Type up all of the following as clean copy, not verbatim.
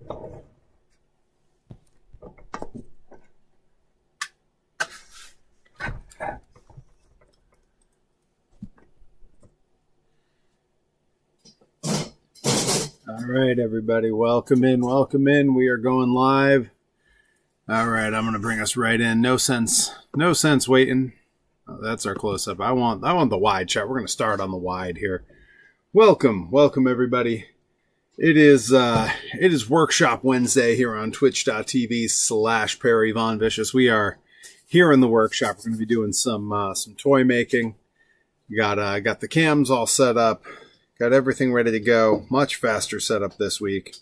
All right, everybody, welcome in, welcome in. We are going live. All right, I'm going to bring us right in. No sense waiting. Oh, that's our close-up. I want the wide shot. We're going to start on the wide here. Welcome, everybody. It is Workshop Wednesday here on twitch.tv/Perry Von Vicious. We are here in the workshop. We're going to be doing some toy making. Got the cams all set up. Got everything ready to go. Much faster setup this week.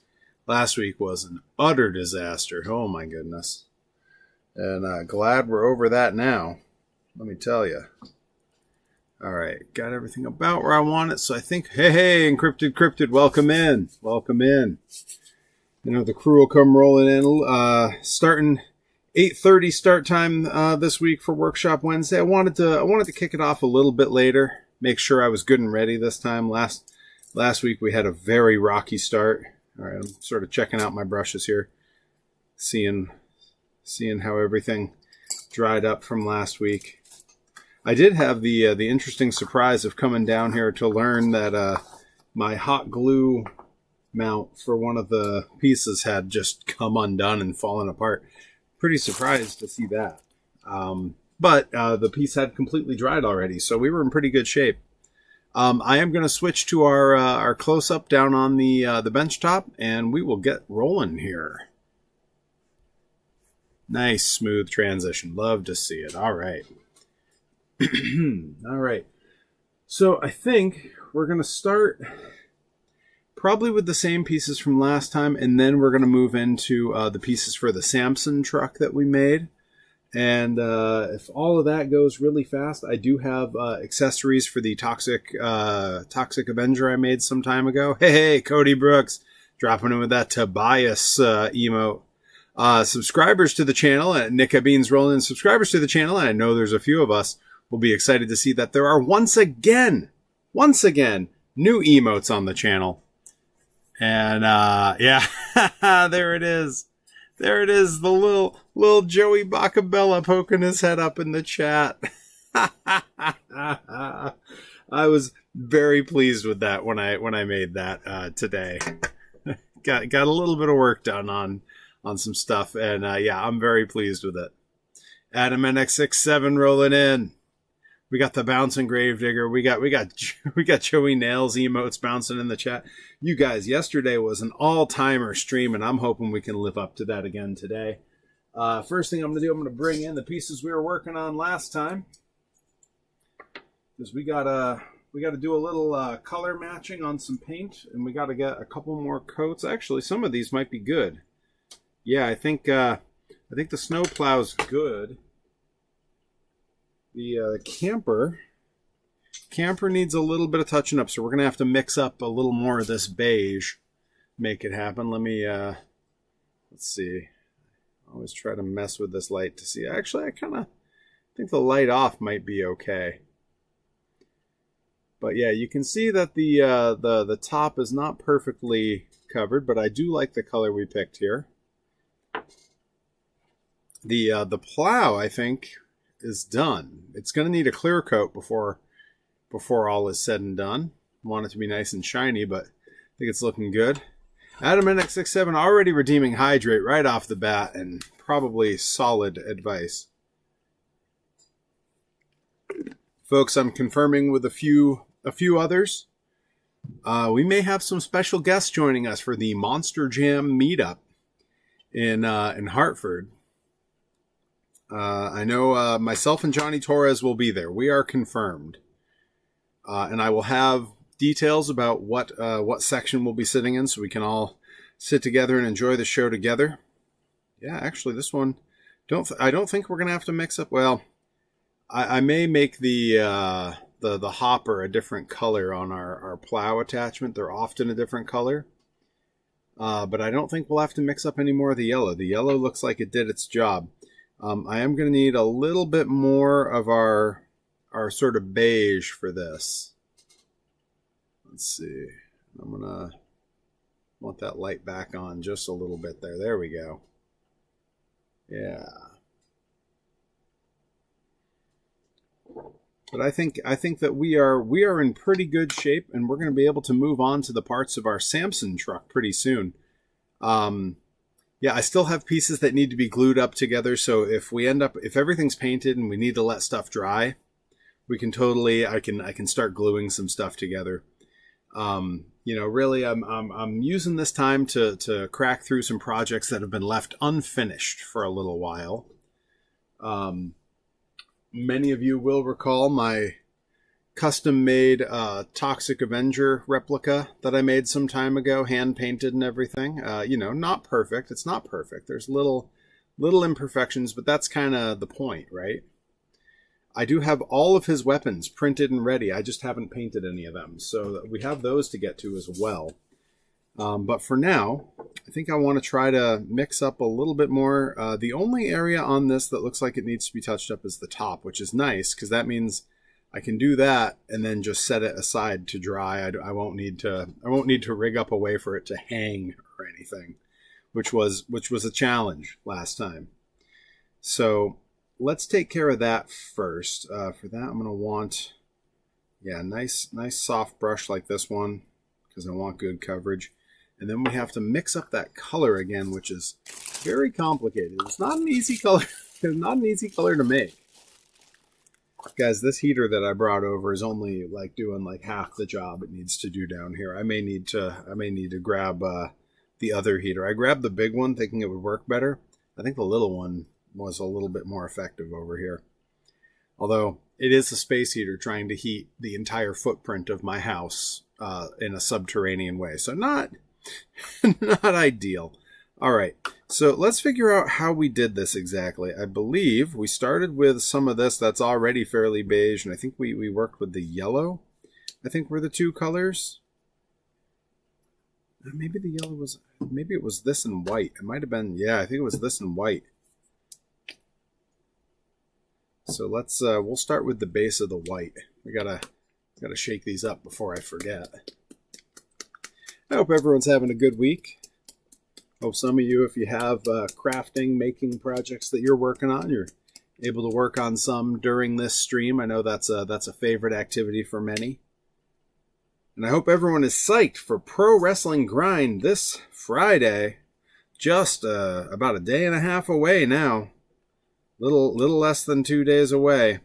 Last week was an utter disaster. Oh my goodness. And glad we're over that now. Let me tell you. All right. Got everything about where I want it. So I think, hey, Encrypted, welcome in. Welcome in. You know, the crew will come rolling in. Starting 8:30 start time this week for Workshop Wednesday. I wanted to kick it off a little bit later. Make sure I was good and ready this time. Last week we had a very rocky start. All right, I'm sort of checking out my brushes here, seeing how everything dried up from last week. I did have the interesting surprise of coming down here to learn that my hot glue mount for one of the pieces had just come undone and fallen apart. Pretty surprised to see that. But the piece had completely dried already, so we were in pretty good shape. I am going to switch to our close-up down on the bench top, and we will get rolling here. Nice, smooth transition. Love to see it. All right. All right. So I think we're going to start probably with the same pieces from last time, and then we're going to move into the pieces for the Samson truck that we made. And if all of that goes really fast, I do have accessories for the Toxic Avenger I made some time ago. Hey, Cody Brooks, dropping in with that Tobias emote. Subscribers to the channel, and Nika Beans rolling in. Subscribers to the channel, and I know there's a few of us, will be excited to see that there are once again, new emotes on the channel. And yeah, there it is. There it is, the little Joey Bacabella poking his head up in the chat. I was very pleased with that when I made that today. Got a little bit of work done on some stuff, and yeah, I'm very pleased with it. Adam NX67 rolling in. We got the bouncing Gravedigger. We got Joey Nails emotes bouncing in the chat. You guys, yesterday was an all-timer stream, and I'm hoping we can live up to that again today. First thing I'm going to do, I'm going to bring in the pieces we were working on last time, because we got to do a little color matching on some paint, and we got to get a couple more coats. Actually, some of these might be good. Yeah, I think the snow plow's good. The camper needs a little bit of touching up, so we're going to have to mix up a little more of this beige, make it happen. Let me, let's see. I always try to mess with this light to see. Actually, I kind of think the light off might be okay. But yeah, you can see that the top is not perfectly covered, but I do like the color we picked here. The plow, I think, is done. It's going to need a clear coat before all is said and done. Want it to be nice and shiny, but I think it's looking good. Adam NX67 already redeeming hydrate right off the bat, and probably solid advice. Folks, I'm confirming with a few others. We may have some special guests joining us for the Monster Jam meetup in Hartford. I know myself and Johnny Torres will be there. We are confirmed. And I will have details about what section we'll be sitting in, so we can all sit together and enjoy the show together. Yeah, actually, this one, I don't think we're going to have to mix up. Well, I may make the hopper a different color on our plow attachment. They're often a different color. But I don't think we'll have to mix up any more of the yellow. The yellow looks like it did its job. I am going to need a little bit more of our sort of beige for this. Let's see. I'm going to Want that light back on just a little bit there. There we go. Yeah. But I think that we are in pretty good shape, and we're going to be able to move on to the parts of our Samson truck pretty soon. Yeah, I still have pieces that need to be glued up together. So if everything's painted and we need to let stuff dry, we can totally, I can start gluing some stuff together. Really, I'm using this time to crack through some projects that have been left unfinished for a little while. Many of you will recall my custom-made Toxic Avenger replica that I made some time ago, hand-painted and everything. Not perfect. It's not perfect. There's little imperfections, but that's kind of the point, right? I do have all of his weapons printed and ready. I just haven't painted any of them. So we have those to get to as well. But for now, I think I want to try to mix up a little bit more. The only area on this that looks like it needs to be touched up is the top, which is nice because that means I can do that and then just set it aside to dry. I won't need to rig up a way for it to hang or anything, which was a challenge last time. So let's take care of that first. For that, I'm going to want, nice soft brush like this one because I want good coverage. And then we have to mix up that color again, which is very complicated. It's not an easy color. It's not an easy color to make. Guys, this heater that I brought over is only doing half the job it needs to do down here. I may need to grab the other heater. I grabbed the big one thinking it would work better. I think the little one was a little bit more effective over here. Although it is a space heater trying to heat the entire footprint of my house in a subterranean way. So not ideal. All right, so let's figure out how we did this exactly. I believe we started with some of this that's already fairly beige, and I think we worked with the yellow. I think were the two colors. Maybe the yellow was, maybe it was this and white. It might have been, I think it was this and white. So let's, we'll start with the base of the white. We gotta shake these up before I forget. I hope everyone's having a good week. Hope some of you, if you have crafting, making projects that you're working on, you're able to work on some during this stream. I know that's a favorite activity for many. And I hope everyone is psyched for Pro Wrestling Grind this Friday. Just about a day and a half away now. Little less than 2 days away.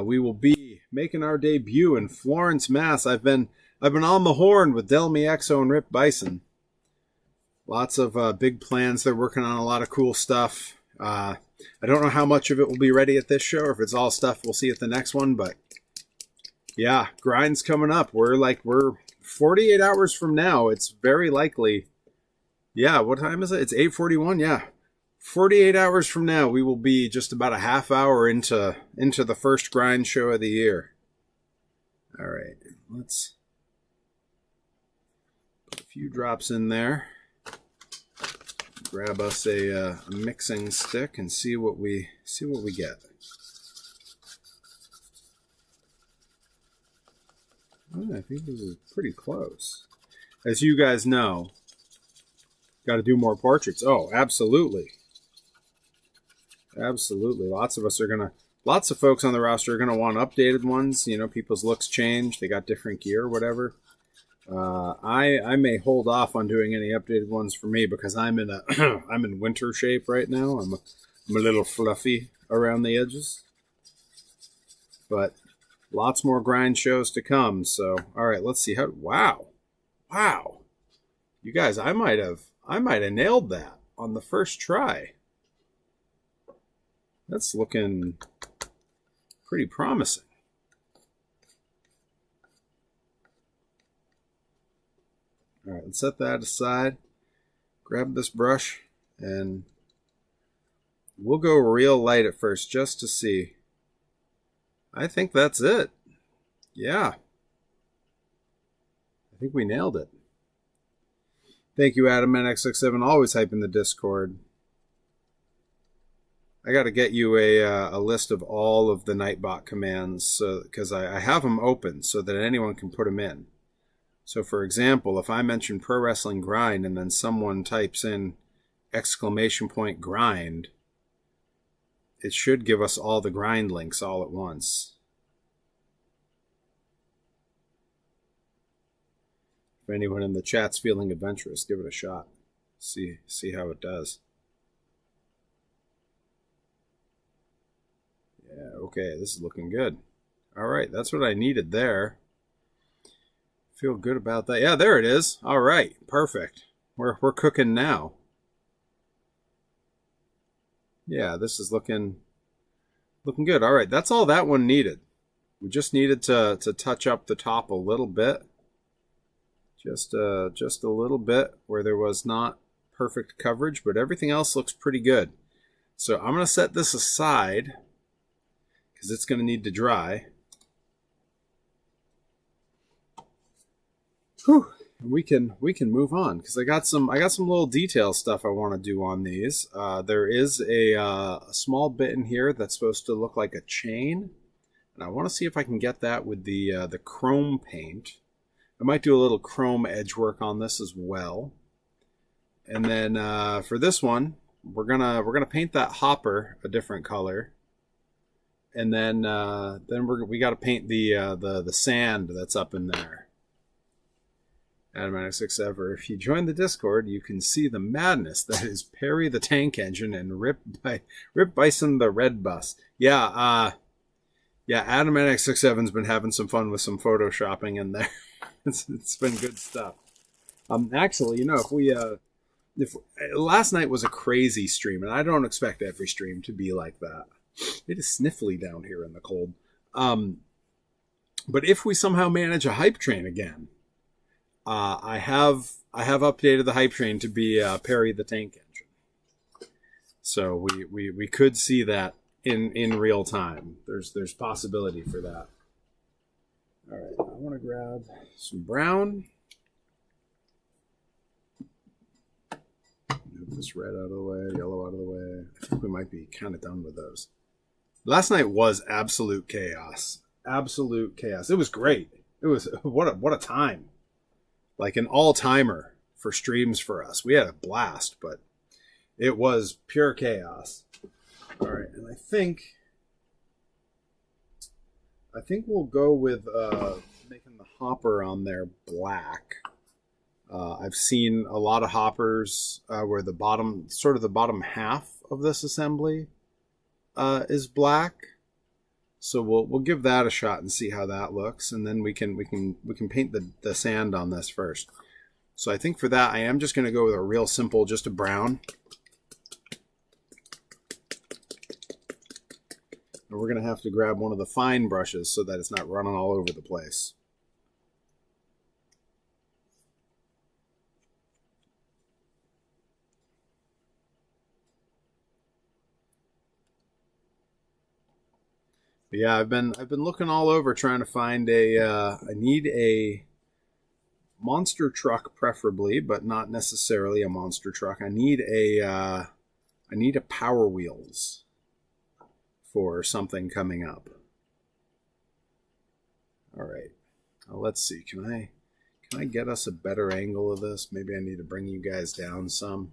We will be making our debut in Florence, Mass. I've been on the horn with Delmy Exo and Rip Bison. Lots of big plans. They're working on a lot of cool stuff. I don't know how much of it will be ready at this show, or if it's all stuff we'll see at the next one. But yeah, grind's coming up. We're 48 hours from now. It's very likely. Yeah, what time is it? It's 8:41. Yeah, 48 hours from now, we will be just about a half hour into the first grind show of the year. All right, let's put a few drops in there. Grab us a mixing stick and see what we get. Oh, I think this is pretty close. As you guys know, got to do more portraits. Oh, absolutely. Absolutely. Lots of folks on the roster are gonna want updated ones. People's looks change. They got different gear, whatever. I may hold off on doing any updated ones for me because I'm in winter shape right now. I'm a little fluffy around the edges, but lots more grind shows to come. So, all right, let's see how. Wow, you guys, I might have nailed that on the first try. That's looking pretty promising. All right, let's set that aside. Grab this brush, and we'll go real light at first just to see. I think that's it. Yeah. I think we nailed it. Thank you, Adam NX67, always hyping the Discord. I got to get you a list of all of the Nightbot commands because I have them open so that anyone can put them in. So for example, if I mention Pro Wrestling Grind and then someone types in exclamation point grind, it should give us all the grind links all at once. If anyone in the chat's feeling adventurous, give it a shot. See how it does. Yeah, okay, this is looking good. All right, that's what I needed there. Feel good about that. Yeah, there it is. All right, perfect. We're cooking now. Yeah, this is looking good. All right, that's all that one needed. We just needed to touch up the top a little bit. Just a little bit where there was not perfect coverage, but everything else looks pretty good. So I'm going to set this aside because it's going to need to dry. Whew. We can move on because I got some little detail stuff I want to do on these. There is a small bit in here that's supposed to look like a chain, and I want to see if I can get that with the chrome paint. I might do a little chrome edge work on this as well. And then for this one, we're gonna paint that hopper a different color, and then we got to paint the sand that's up in there. Automatic 6 ever. If you join the Discord, you can see the madness that is Perry the Tank Engine and Rip Bison the Red Bus. Yeah, Automatic 6-7's been having some fun with some photoshopping in there. It's been good stuff. Actually, if last night was a crazy stream, and I don't expect every stream to be like that. It is sniffly down here in the cold. But if we somehow manage a hype train again, I have updated the hype train to be Perry the Tank Engine. So we could see that in real time. There's possibility for that. All right, I want to grab some brown. Move this red out of the way, yellow out of the way. I think we might be kind of done with those. Last night was absolute chaos. Absolute chaos. It was great. It was what a time. Like an all-timer for streams for us. We had a blast, but it was pure chaos. All right, and I think we'll go with making the hopper on there black. I've seen a lot of hoppers where the bottom half of this assembly is black. So we'll give that a shot and see how that looks, and then we can paint the sand on this first. So I think for that I am just going to go with a real simple, just a brown. And we're going to have to grab one of the fine brushes so that it's not running all over the place. But yeah, I've been looking all over trying to find I need a monster truck preferably, but not necessarily a monster truck. I need a Power Wheels for something coming up. All right. Now let's see. Can I get us a better angle of this? Maybe I need to bring you guys down some.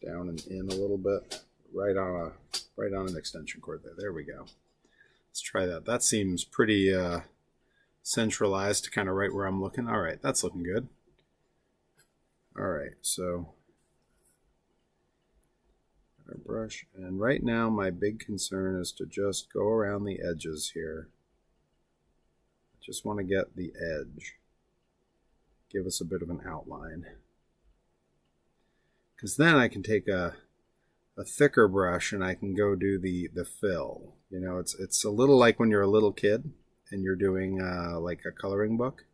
Down and in a little bit. Right on an extension cord there. There we go. Let's try that. That seems pretty centralized to kind of right where I'm looking. All right, that's looking good. All right, so our brush. And right now my big concern is to just go around the edges here. I just want to get the edge. Give us a bit of an outline. Because then I can take a thicker brush and I can go do the fill. You know, it's a little like when you're a little kid and you're doing like a coloring book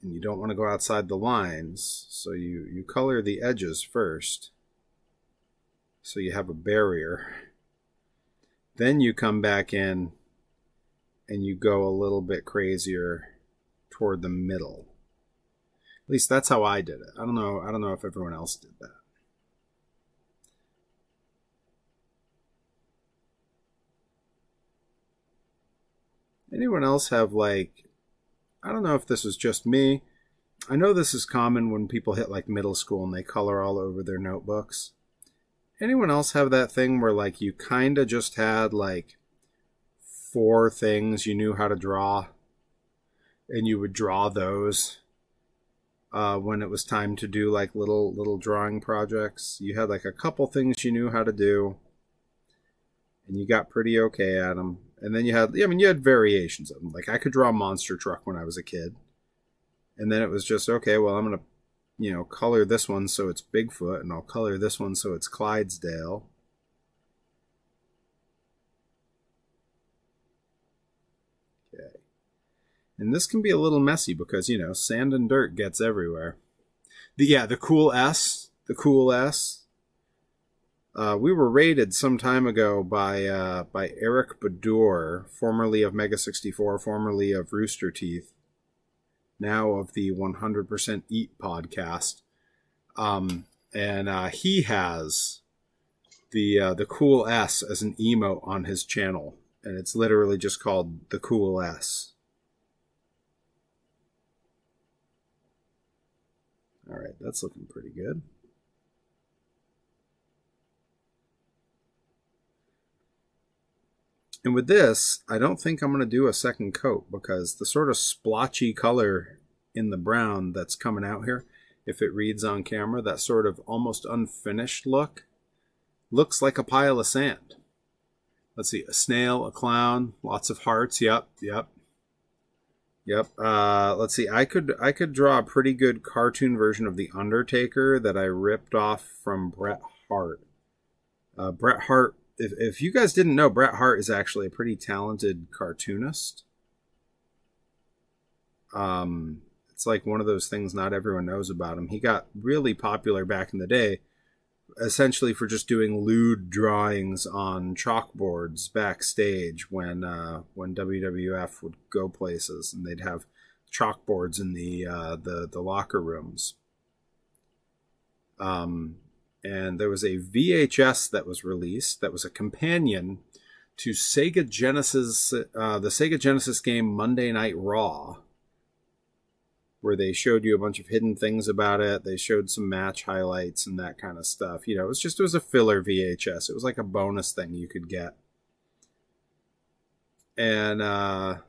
and you don't want to go outside the lines, so you color the edges first so you have a barrier. Then you come back in and you go a little bit crazier toward the middle. At least that's how I did it. I don't know if everyone else did that. Anyone else have like I don't know if this was just me. I know this is common when people hit like middle school and they color all over their notebooks. Anyone else have that thing where like you kind of just had like 4 things you knew how to draw and you would draw those when it was time to do like little drawing projects? You had like a couple things you knew how to do and you got pretty okay at them. And then you had variations of them. Like I could draw a monster truck when I was a kid. And then it was just, okay, well, I'm going to, color this one so it's Bigfoot, and I'll color this one so it's Clydesdale. Okay. And this can be a little messy because, sand and dirt gets everywhere. The cool S. The cool S. We were rated some time ago by Eric Badur, formerly of Mega 64, formerly of Rooster Teeth, now of the 100% Eat podcast. And he has the cool S as an emote on his channel. And it's literally just called the cool S. All right, that's looking pretty good. And with this, I don't think I'm going to do a second coat because the sort of splotchy color in the brown that's coming out here, if it reads on camera, that sort of almost unfinished look, looks like a pile of sand. Let's see, a snail, a clown, lots of hearts. Yep. Let's see, I could draw a pretty good cartoon version of The Undertaker that I ripped off from Bret Hart. Bret Hart, if you guys didn't know, Bret Hart is actually a pretty talented cartoonist. It's like one of those things not everyone knows about him. He got really popular back in the day, essentially for just doing lewd drawings on chalkboards backstage when WWF would go places and they'd have chalkboards in the locker rooms. And there was a VHS that was released that was a companion to Sega Genesis, the Sega Genesis game Monday Night Raw, where they showed you a bunch of hidden things about it. They showed some match highlights and that kind of stuff. It was a filler VHS. It was like a bonus thing you could get. And okay.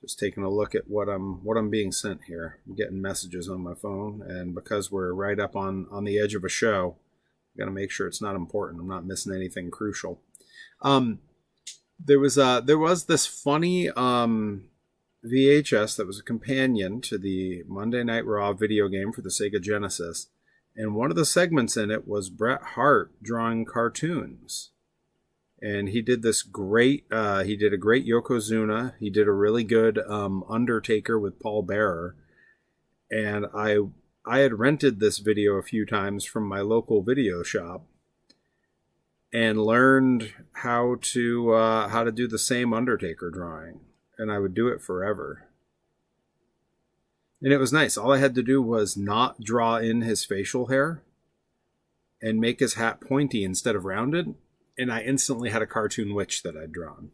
Just taking a look at what I'm being sent here. I'm getting messages on my phone, and because we're right up on the edge of a show, I got to make sure it's not important. I'm not missing anything crucial. There was this funny VHS that was a companion to the Monday Night Raw video game for the Sega Genesis, and one of the segments in it was Bret Hart drawing cartoons. And he did this great, he did a great Yokozuna. He did a really good Undertaker with Paul Bearer. And I had rented this video a few times from my local video shop and learned how to do the same Undertaker drawing. And I would do it forever. And it was nice. All I had to do was not draw in his facial hair and make his hat pointy instead of rounded. And I instantly had a cartoon witch that I'd drawn.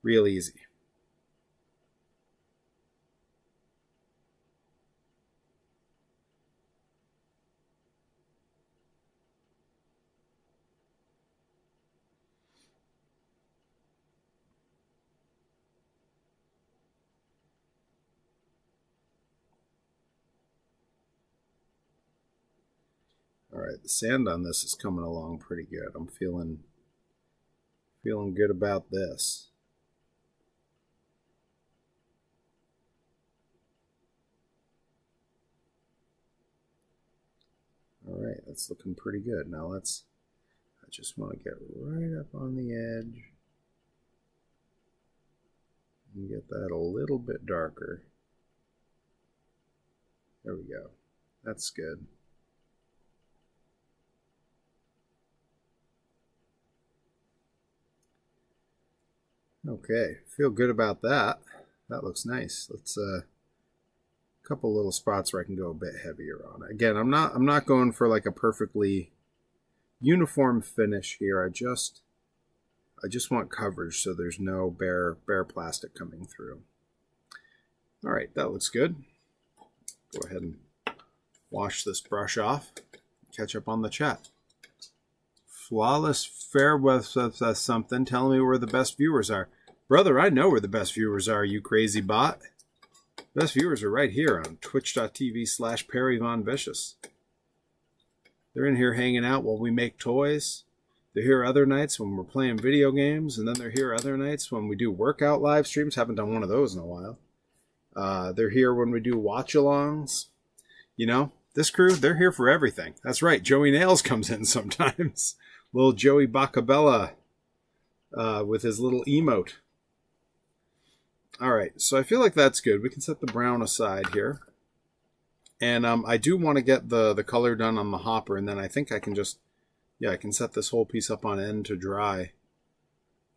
Real easy. All right, the sand on this is coming along pretty good. I'm feeling good about this. All right, that's looking pretty good. Now I just want to get right up on the edge and get that a little bit darker. There we go. That's good. Okay, feel good about that. That looks nice. Let's a couple little spots where I can go a bit heavier on it. Again, I'm not going for like a perfectly uniform finish here. I just want coverage so there's no bare plastic coming through. All right, that looks good. Go ahead and wash this brush off. Catch up on the chat. Flawless fair with something telling me where the best viewers are. Brother, I know where the best viewers are, you crazy bot. Best viewers are right here on twitch.tv/PerryVonVicious. They're in here hanging out while we make toys. They're here other nights when we're playing video games, and then they're here other nights when we do workout live streams. Haven't done one of those in a while. They're here when we do watch-alongs. You know, this crew, they're here for everything. That's right, Joey Nails comes in sometimes. Little Joey Bacabella with his little emote. All right, so I feel like that's good. We can set the brown aside here. And I do want to get the color done on the hopper, and then I think I can just, I can set this whole piece up on end to dry.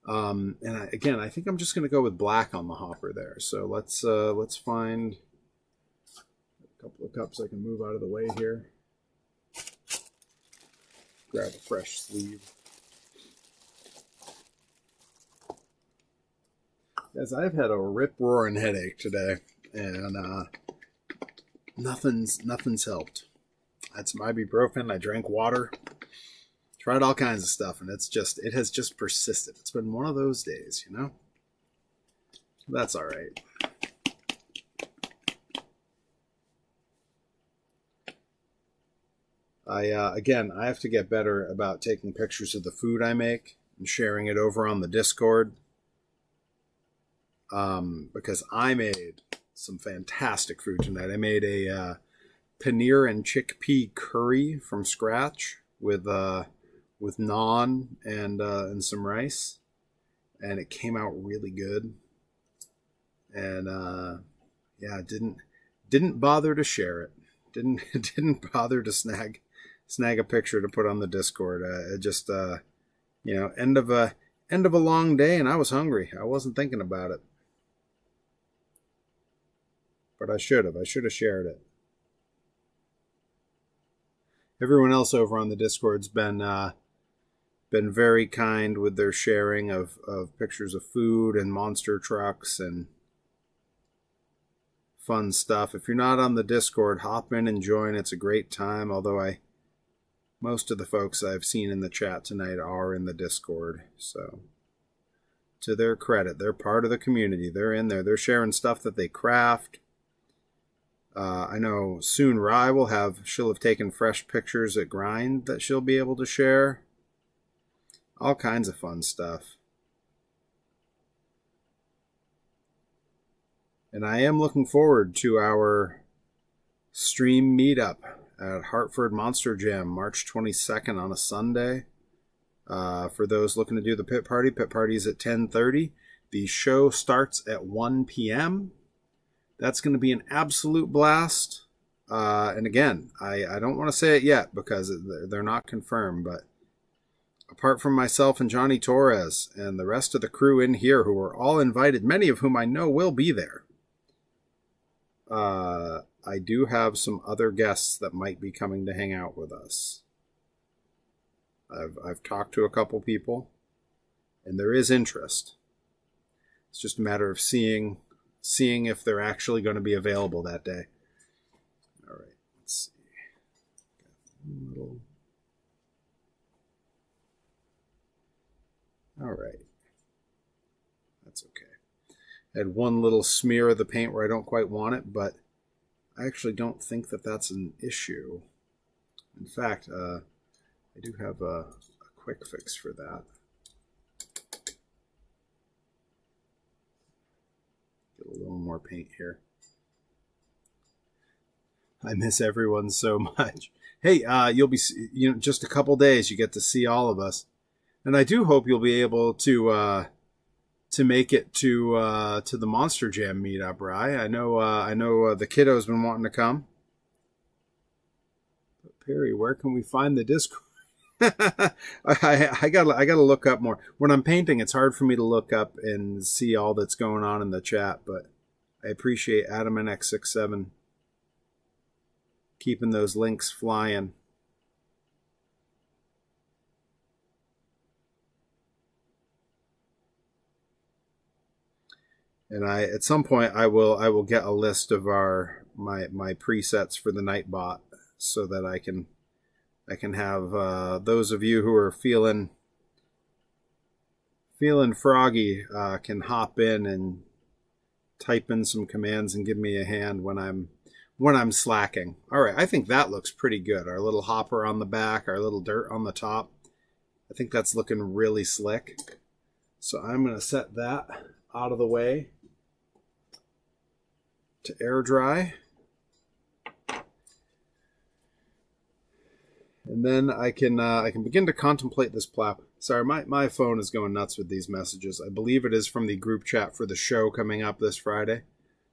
And I think I'm just going to go with black on the hopper there. So let's find a couple of cups I can move out of the way here. Grab a fresh sleeve. Guys, I've had a rip-roaring headache today, and nothing's helped. I had some ibuprofen, I drank water, tried all kinds of stuff, and it has just persisted. It's been one of those days, you know? That's all right. I have to get better about taking pictures of the food I make and sharing it over on the Discord. Because I made some fantastic food tonight. I made a paneer and chickpea curry from scratch with naan and some rice, and it came out really good. And didn't bother to share it. Didn't bother to snag a picture to put on the Discord. It just end of a long day, and I was hungry. I wasn't thinking about it. But I should have shared it. Everyone else over on the Discord's been very kind with their sharing of pictures of food and monster trucks and fun stuff. If you're not on the Discord, hop in and join. It's a great time, although most of the folks I've seen in the chat tonight are in the Discord. So to their credit, they're part of the community. They're in there. They're sharing stuff that they craft. I know soon she'll have taken fresh pictures at Grind that she'll be able to share. All kinds of fun stuff. And I am looking forward to our stream meetup at Hartford Monster Jam, March 22nd on a Sunday. For those looking to do the pit party's at 10:30. The show starts at 1 p.m. That's going to be an absolute blast. And again, I don't want to say it yet because they're not confirmed, but apart from myself and Johnny Torres and the rest of the crew in here who are all invited, many of whom I know will be there, I do have some other guests that might be coming to hang out with us. I've talked to a couple people, and there is interest. It's just a matter of seeing if they're actually going to be available that day. All right, let's see. All right. That's okay. I had one little smear of the paint where I don't quite want it, but I actually don't think that that's an issue. In fact, I do have a quick fix for that. Get a little more paint here. I miss everyone so much. Hey, you'll be, just a couple days you get to see all of us, and I do hope you'll be able to make it to the Monster Jam meetup, Rye. I know the kiddo's been wanting to come. But Perry, where can we find the Discord? I gotta look up more. When I'm painting, it's hard for me to look up and see all that's going on in the chat, but I appreciate Adam and X67 keeping those links flying. And at some point I will get a list of my presets for the Nightbot so that I can have those of you who are feeling froggy can hop in and type in some commands and give me a hand when I'm slacking. All right, I think that looks pretty good. Our little hopper on the back, our little dirt on the top. I think that's looking really slick. So I'm going to set that out of the way to air dry. And then I can begin to contemplate this plow. Sorry, my phone is going nuts with these messages. I believe it is from the group chat for the show coming up this Friday.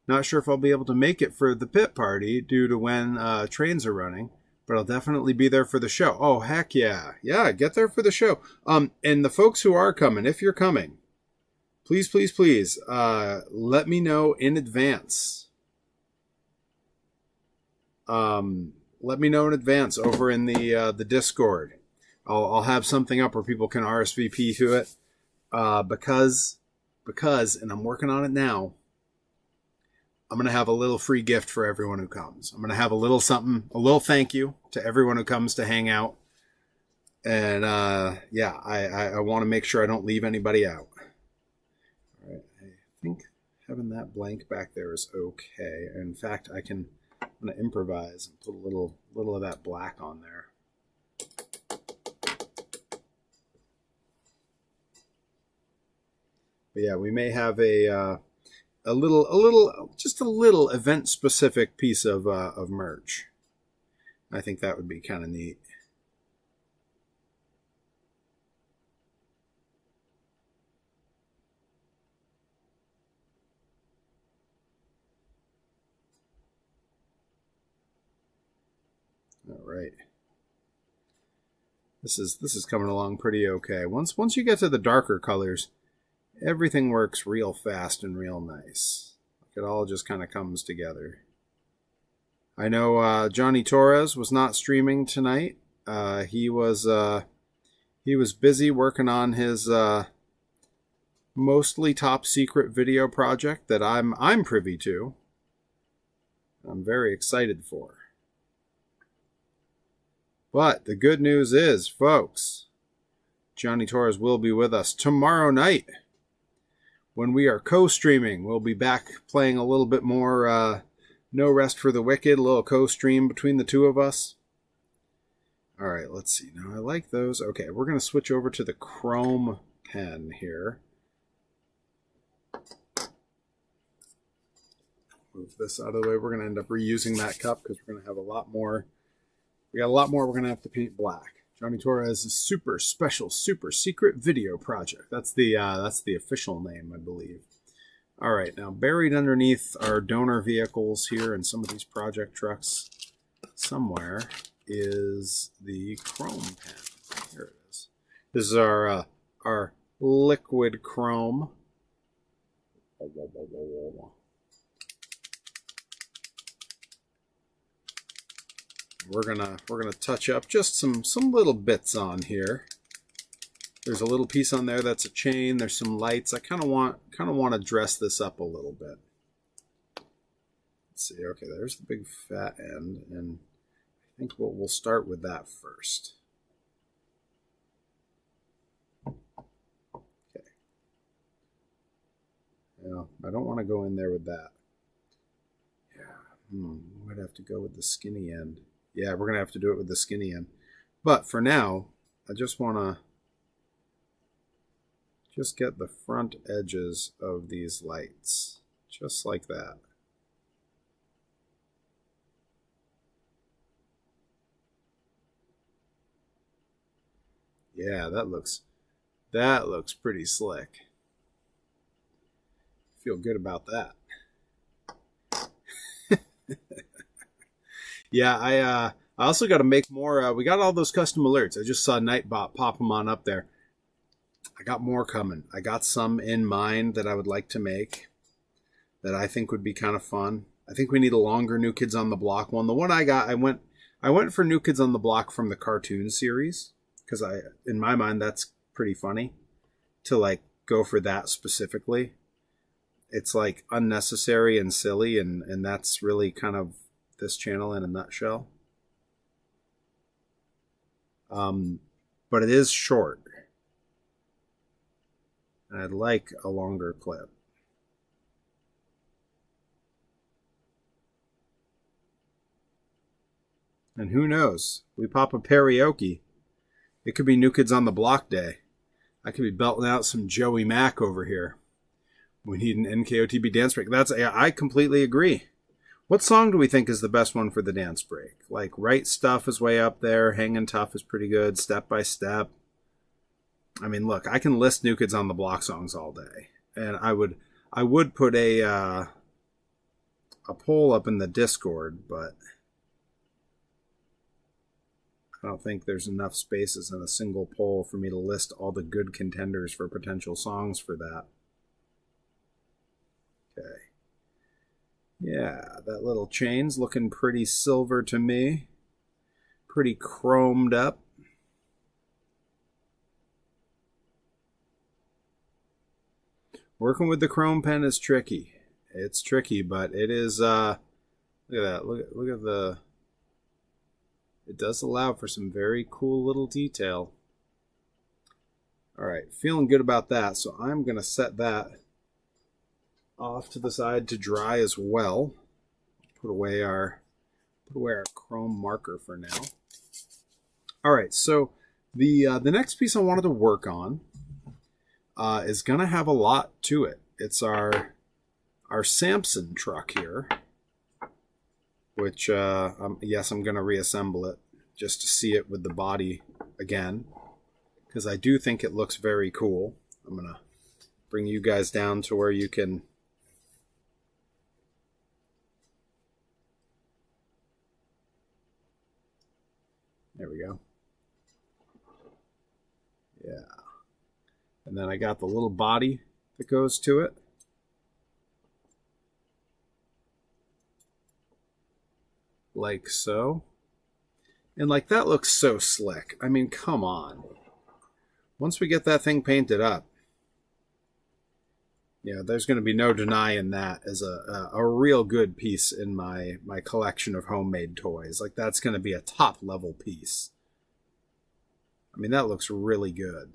Not sure if I'll be able to make it for the pit party due to when trains are running, but I'll definitely be there for the show. Oh, heck yeah. Yeah, get there for the show. And the folks who are coming, if you're coming, please, let me know in advance. Let me know in advance over in the Discord. I'll have something up where people can RSVP to it. Because, and I'm working on it now, I'm going to have a little free gift for everyone who comes. I'm going to have a little something, a little thank you to everyone who comes to hang out. And yeah, I want to make sure I don't leave anybody out. All right, I think having that blank back there is okay. In fact, I'm going to improvise and put a little of that black on there. But yeah, we may have a little event specific piece of merch. I think that would be kind of neat. All right. This is coming along pretty okay. Once you get to the darker colors, everything works real fast and real nice. It all just kind of comes together. I know Johnny Torres was not streaming tonight. He was busy working on his mostly top secret video project that I'm privy to. I'm very excited for. But the good news is, folks, Johnny Torres will be with us tomorrow night. When we are co-streaming, we'll be back playing a little bit more No Rest for the Wicked, a little co-stream between the two of us. All right, let's see. Now, I like those. Okay, we're going to switch over to the Chrome pen here. Move this out of the way. We're going to end up reusing that cup because we're going to have a lot more. We got a lot more we're going to have to paint black. Johnny Torres' super special, super secret video project. That's the official name, I believe. All right, now buried underneath our donor vehicles here and some of these project trucks somewhere is the chrome pen. Here it is. This is our liquid chrome. We're gonna touch up just some little bits on here. There's a little piece on there that's a chain. There's some lights. I kind of want to dress this up a little bit. Let's see. Okay, there's the big fat end, and I think we'll start with that first. Okay. Yeah, I don't want to go in there with that. Yeah, might have to go with the skinny end. Yeah, we're going to have to do it with the skinny end. But for now, I just want to get the front edges of these lights. Just like that. Yeah, that looks pretty slick. Feel good about that. Yeah, I also got to make more. We got all those custom alerts. I just saw Nightbot pop them on up there. I got more coming. I got some in mind that I would like to make that I think would be kind of fun. I think we need a longer New Kids on the Block one. The one I got, I went for New Kids on the Block from the cartoon series because in my mind, that's pretty funny to like go for that specifically. it's like unnecessary and silly, and that's really kind of this channel in a nutshell. But it is short, and I'd like a longer clip. And who knows? We pop a karaoke. It could be New Kids on the Block day. I could be belting out some Joey Mack over here. We need an NKOTB dance break. I completely agree. What song do we think is the best one for the dance break? Like, Right Stuff is way up there. Hangin' Tough is pretty good. Step by Step. I mean, look, I can list New Kids on the Block songs all day. And I would put a poll up in the Discord, but I don't think there's enough spaces in a single poll for me to list all the good contenders for potential songs for that. Okay. Yeah, that little chain's looking pretty silver to me. Pretty chromed up. Working with the chrome pen is tricky. It's tricky, but it is, look at that. Look at the... It does allow for some very cool little detail. All right, feeling good about that. So I'm going to set that off to the side to dry as well. Put away our chrome marker for now. All right, so the next piece I wanted to work on is going to have a lot to it. It's our Samson truck here. Which, yes, I'm going to reassemble it just to see it with the body again, because I do think it looks very cool. I'm going to bring you guys down to where you can... There we go. Yeah. And then I got the little body that goes to it. Like so. And like that looks so slick. I mean, come on. Once we get that thing painted up, yeah, there's going to be no denying that as a real good piece in my collection of homemade toys. Like, that's going to be a top level piece. I mean, that looks really good.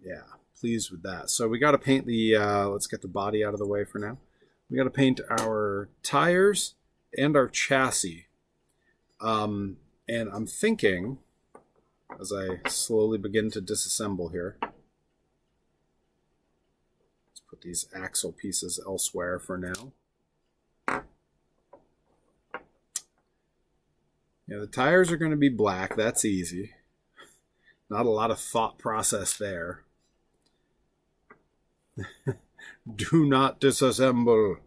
Yeah, pleased with that. So we got to paint the, let's get the body out of the way for now. We got to paint our tires and our chassis. And I'm thinking, as I slowly begin to disassemble here, let's put these axle pieces elsewhere for now. Yeah, the tires are going to be black. That's easy. Not a lot of thought process there. Do not disassemble.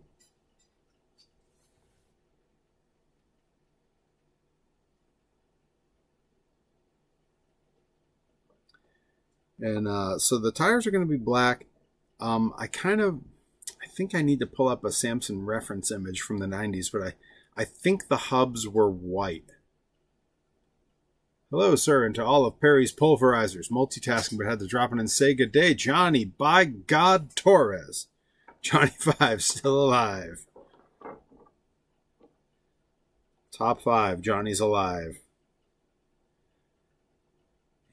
And so the tires are going to be black. I think I need to pull up a Samson reference image from the 90s, but I think the hubs were white. Hello, sir, and to all of Perry's pulverizers. Multitasking, but had to drop in and say good day. Johnny, by God, Torres. Johnny 5, still alive. Top 5, Johnny's alive.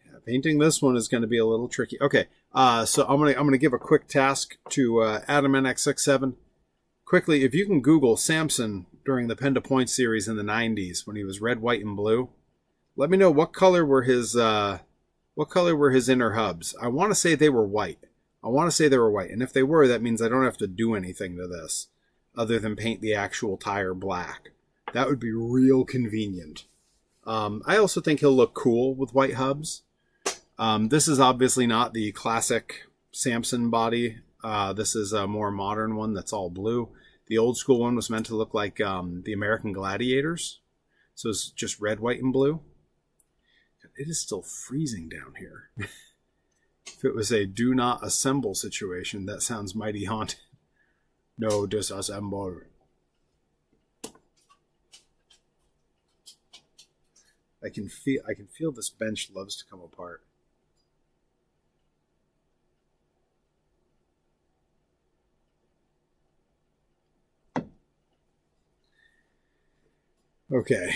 Yeah, painting this one is going to be a little tricky. Okay, so I'm gonna give a quick task to Adam NX67. Quickly, if you can Google Samson during the Pen to Point series in the 90s when he was red, white, and blue. Let me know what color were his inner hubs. I want to say they were white. And if they were, that means I don't have to do anything to this other than paint the actual tire black. That would be real convenient. I also think he'll look cool with white hubs. This is obviously not the classic Samson body. This is a more modern one that's all blue. The old school one was meant to look like the American Gladiators. So it's just red, white, and blue. It is still freezing down here. If it was a do not assemble situation, that sounds mighty haunted. No disassemble. I can feel this bench loves to come apart. Okay.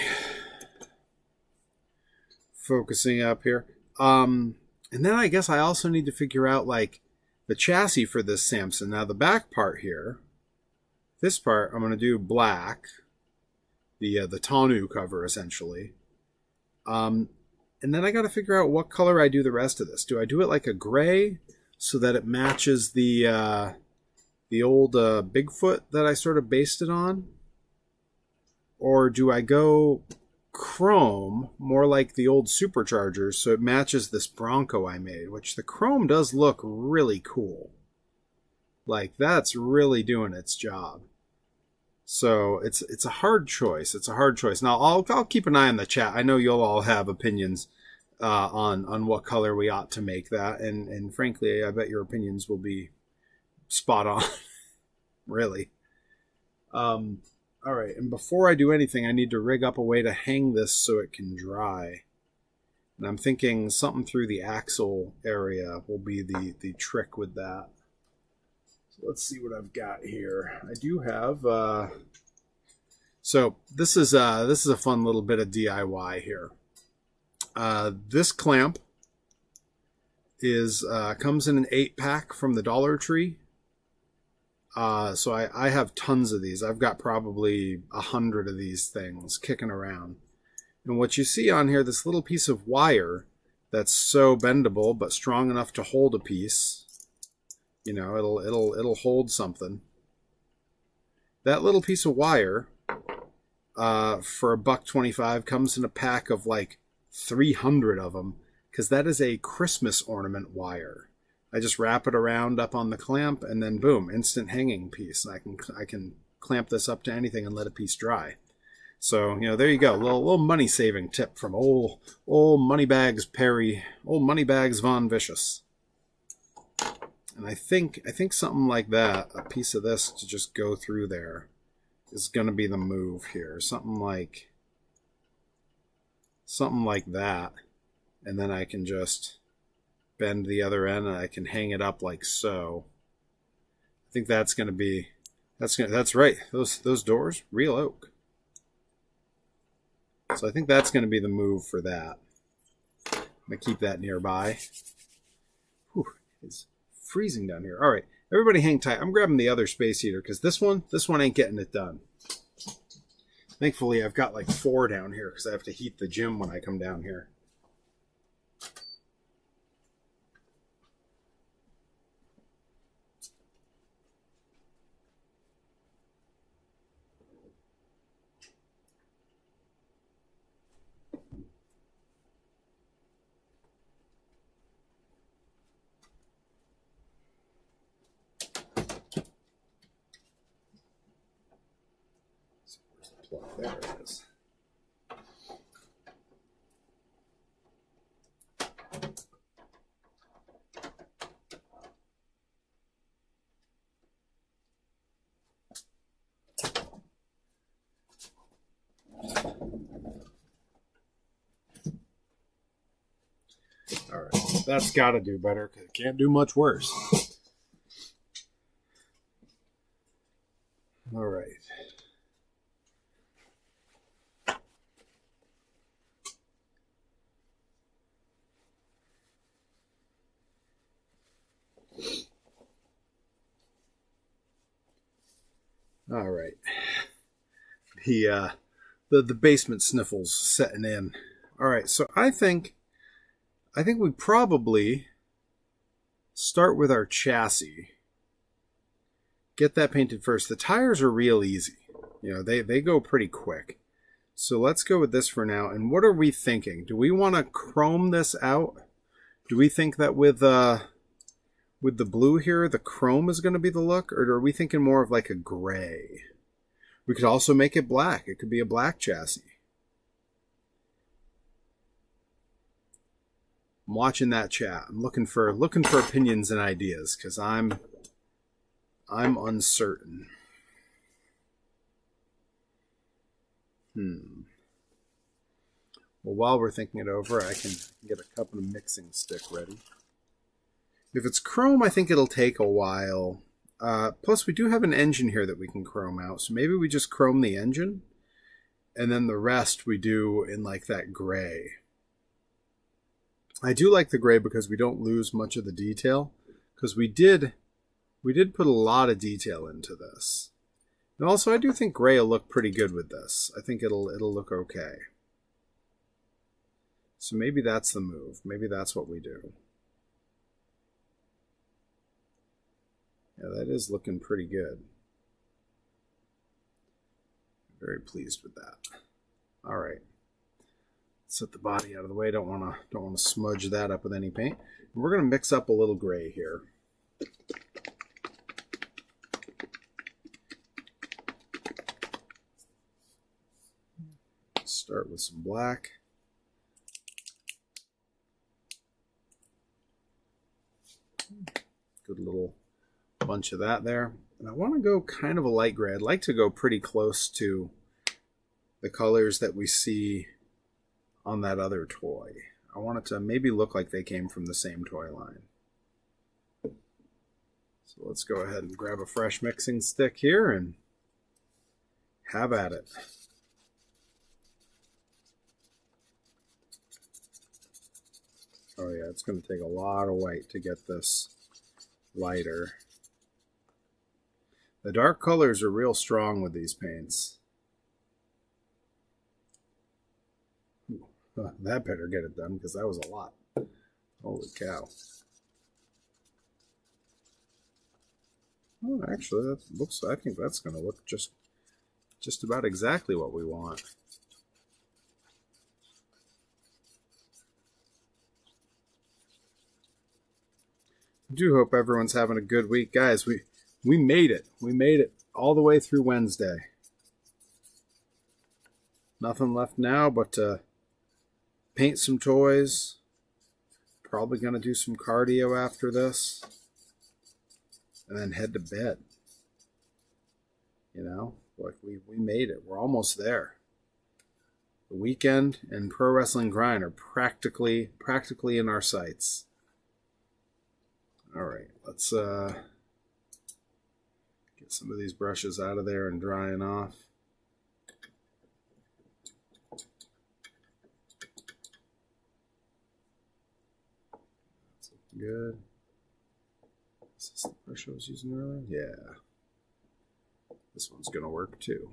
Focusing up here. And then I guess I also need to figure out like the chassis for this Samson. Now the back part here, this part I'm going to do black, the tonneau cover essentially. And then I got to figure out what color I do the rest of this. Do I do it like a gray so that it matches the old Bigfoot that I sort of based it on? Or do I go chrome, more like the old Superchargers, so it matches this Bronco I made, which the chrome does look really cool. Like, that's really doing its job. So it's a hard choice. It's a hard choice. Now, I'll keep an eye on the chat. I know you'll all have opinions on what color we ought to make that, and frankly, I bet your opinions will be spot on. Really. All right, and before I do anything, I need to rig up a way to hang this so it can dry. And I'm thinking something through the axle area will be the trick with that. So let's see what I've got here. I do have... So this is a fun little bit of DIY here. This clamp is comes in an 8-pack from the Dollar Tree. So I have tons of these. I've got probably 100 of these things kicking around. And what you see on here, this little piece of wire that's so bendable but strong enough to hold a piece. You know, it'll hold something. That little piece of wire for $1.25 comes in a pack of like 300 of them, because that is a Christmas ornament wire. I just wrap it around up on the clamp, and then boom, instant hanging piece. And I can clamp this up to anything and let a piece dry. So, you know, there you go. Little money saving tip from old Moneybags Perry, old Moneybags Von Vicious. And I think something like that, a piece of this to just go through there, is going to be the move here. Something like that, and then I can just bend the other end and I can hang it up like so. I think that's going to be, that's right. Those doors, real oak. So I think that's going to be the move for that. I'm going to keep that nearby. Whew, it's freezing down here. All right, everybody hang tight. I'm grabbing the other space heater because this one ain't getting it done. Thankfully, I've got like 4 down here because I have to heat the gym when I come down here. There it is. All right, that's got to do better because it can't do much worse. All right. All right. The basement sniffles setting in. All right, so I think we probably start with our chassis. Get that painted first. The tires are real easy. You know, they go pretty quick. So let's go with this for now. And what are we thinking? Do we want to chrome this out? Do we think that with the blue here, the chrome is going to be the look? Or are we thinking more of like a gray? We could also make it black. It could be a black chassis. I'm watching that chat. I'm looking for opinions and ideas because I'm uncertain. Well, while we're thinking it over, I can get a cup and a mixing stick ready. If it's chrome, I think it'll take a while. Plus, we do have an engine here that we can chrome out, so maybe we just chrome the engine And then the rest we do in like that gray. I do like the gray because we don't lose much of the detail, because we did put a lot of detail into this. And also I do think gray will look pretty good with this. I think it'll look okay. So maybe that's the move. Maybe that's what we do. Yeah, that is looking pretty good. Very pleased with that. All right. Set the body out of the way. Don't want to smudge that up with any paint. And we're going to mix up a little gray here. Start with some black. Good little bunch of that there. And I want to go kind of a light gray. I'd like to go pretty close to the colors that we see on that other toy. I want it to maybe look like they came from the same toy line. So let's go ahead and grab a fresh mixing stick here and have at it. Oh yeah, it's going to take a lot of white to get this lighter. The dark colors are real strong with these paints. That better get it done, because that was a lot. Holy cow. Oh, actually, that looks, I think that's going to look just about exactly what we want. I do hope everyone's having a good week. Guys, we made it. We made it all the way through Wednesday. Nothing left now but to paint some toys. Probably going to do some cardio after this. And then head to bed. You know, like we made it. We're almost there. The weekend and Pro Wrestling Grind are practically in our sights. All right, let's get some of these brushes out of there and drying off. That's looking good. Is this the brush I was using earlier? Yeah. This one's going to work too.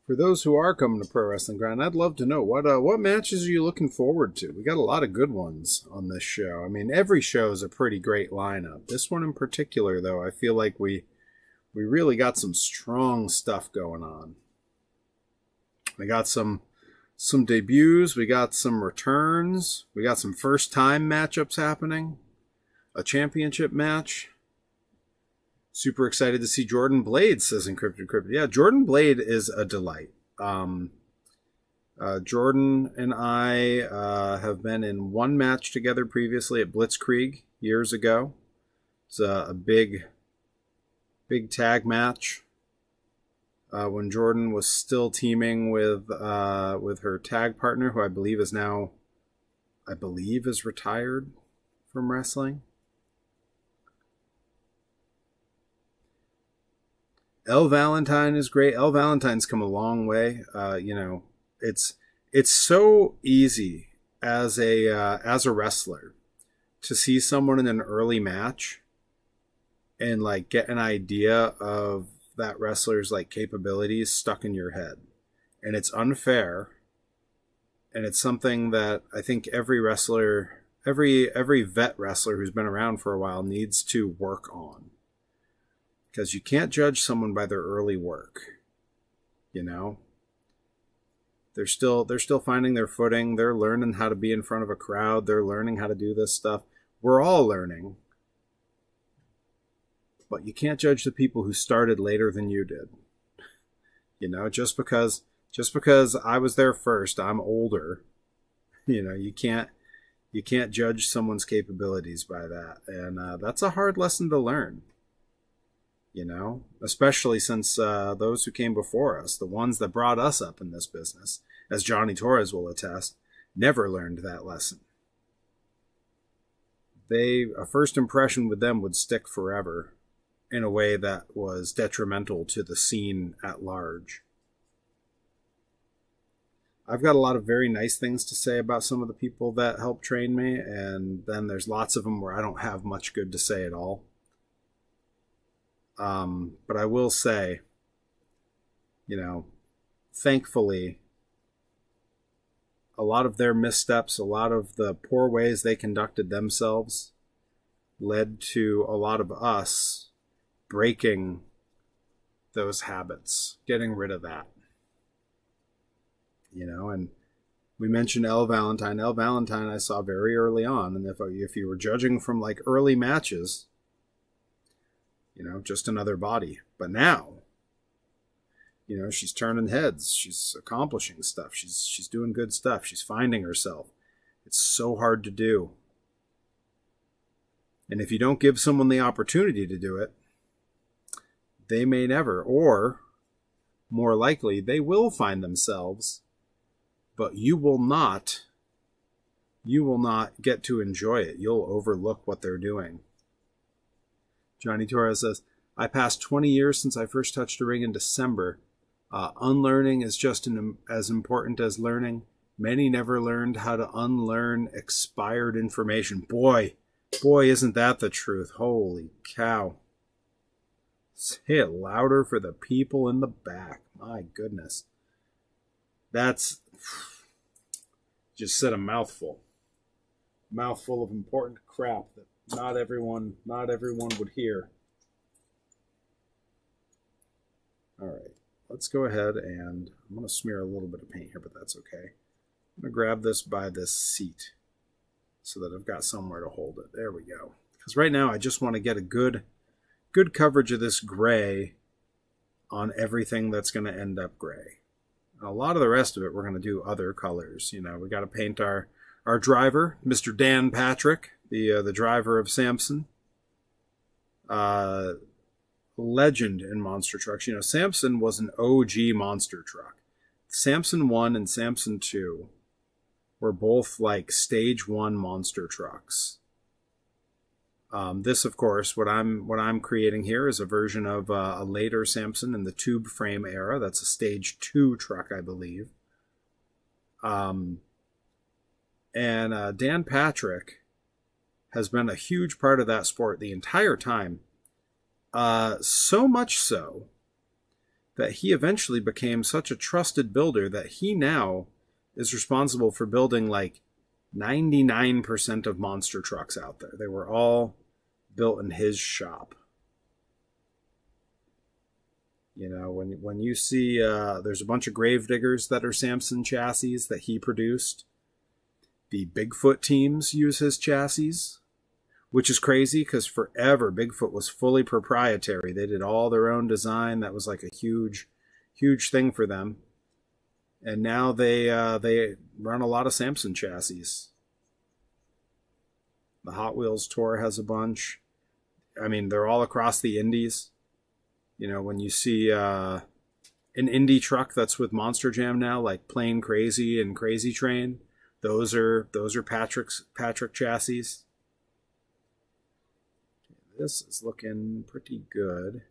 For those who are coming to Pro Wrestling Grind, I'd love to know what matches are you looking forward to? We got a lot of good ones on this show. I mean, every show is a pretty great lineup. This one in particular, though, I feel like we really got some strong stuff going on. We got some debuts, we got some returns, we got some first-time matchups happening, a championship match. Super excited to see Jordan Blade, says Encrypted Cryptid. Yeah, Jordan Blade is a delight. Jordan and I have been in one match together previously at Blitzkrieg years ago. It's a big tag match when Jordan was still teaming with her tag partner, who I believe is retired from wrestling. Elle Valentine is great. Elle Valentine's come a long way. It's so easy as a wrestler to see someone in an early match and like get an idea of that wrestler's like capabilities stuck in your head. And it's unfair. And it's something that I think every wrestler, every vet wrestler who's been around for a while needs to work on. Because you can't judge someone by their early work, you know. They're still finding their footing. They're learning how to be in front of a crowd. They're learning how to do this stuff. We're all learning, but you can't judge the people who started later than you did. You know, just because I was there first, I'm older. You can't judge someone's capabilities by that, and that's a hard lesson to learn. Especially since those who came before us, the ones that brought us up in this business, as Johnny Torres will attest, never learned that lesson. A first impression with them would stick forever in a way that was detrimental to the scene at large. I've got a lot of very nice things to say about some of the people that helped train me, and then there's lots of them where I don't have much good to say at all. But I will say, thankfully, a lot of their missteps, a lot of the poor ways they conducted themselves led to a lot of us breaking those habits, getting rid of that. And we mentioned Elle Valentine. Elle Valentine I saw very early on, and if you were judging from like early matches, just another body. But now, she's turning heads. She's accomplishing stuff. She's doing good stuff. She's finding herself. It's so hard to do. And if you don't give someone the opportunity to do it, they may never, or more likely, they will find themselves, but you will not get to enjoy it. You'll overlook what they're doing. Johnny Torres says, I passed 20 years since I first touched a ring in December. Unlearning is just as important as learning. Many never learned how to unlearn expired information. Boy, isn't that the truth? Holy cow. Say it louder for the people in the back. My goodness. That's just said a mouthful. Mouthful of important crap that not everyone would hear. All right, let's go ahead and I'm going to smear a little bit of paint here, but that's okay. I'm going to grab this by this seat so that I've got somewhere to hold it. There we go. Because right now I just want to get a good coverage of this gray on everything that's going to end up gray. A lot of the rest of it, we're going to do other colors. We got to paint our driver, Mr. Dan Patrick, the driver of Samson. Legend in monster trucks. Samson was an OG monster truck. Samson 1 and Samson 2 were both like stage 1 monster trucks. This, of course, what I'm creating here is a version of a later Samson in the tube frame era. That's a stage 2 truck, I believe. And Dan Patrick has been a huge part of that sport the entire time. So much so that he eventually became such a trusted builder that he now is responsible for building like 99% of monster trucks out there. They were all built in his shop. When you see there's a bunch of Gravediggers that are Samson chassis that he produced. The Bigfoot teams use his chassis, which is crazy because forever Bigfoot was fully proprietary. They did all their own design. That was like a huge thing for them. And now they run a lot of Samson chassis. The Hot Wheels tour has a bunch. I mean, they're all across the indies. When you see an indie truck that's with Monster Jam now, like Plain Crazy and Crazy Train, those are Patrick chassis. This is looking pretty good.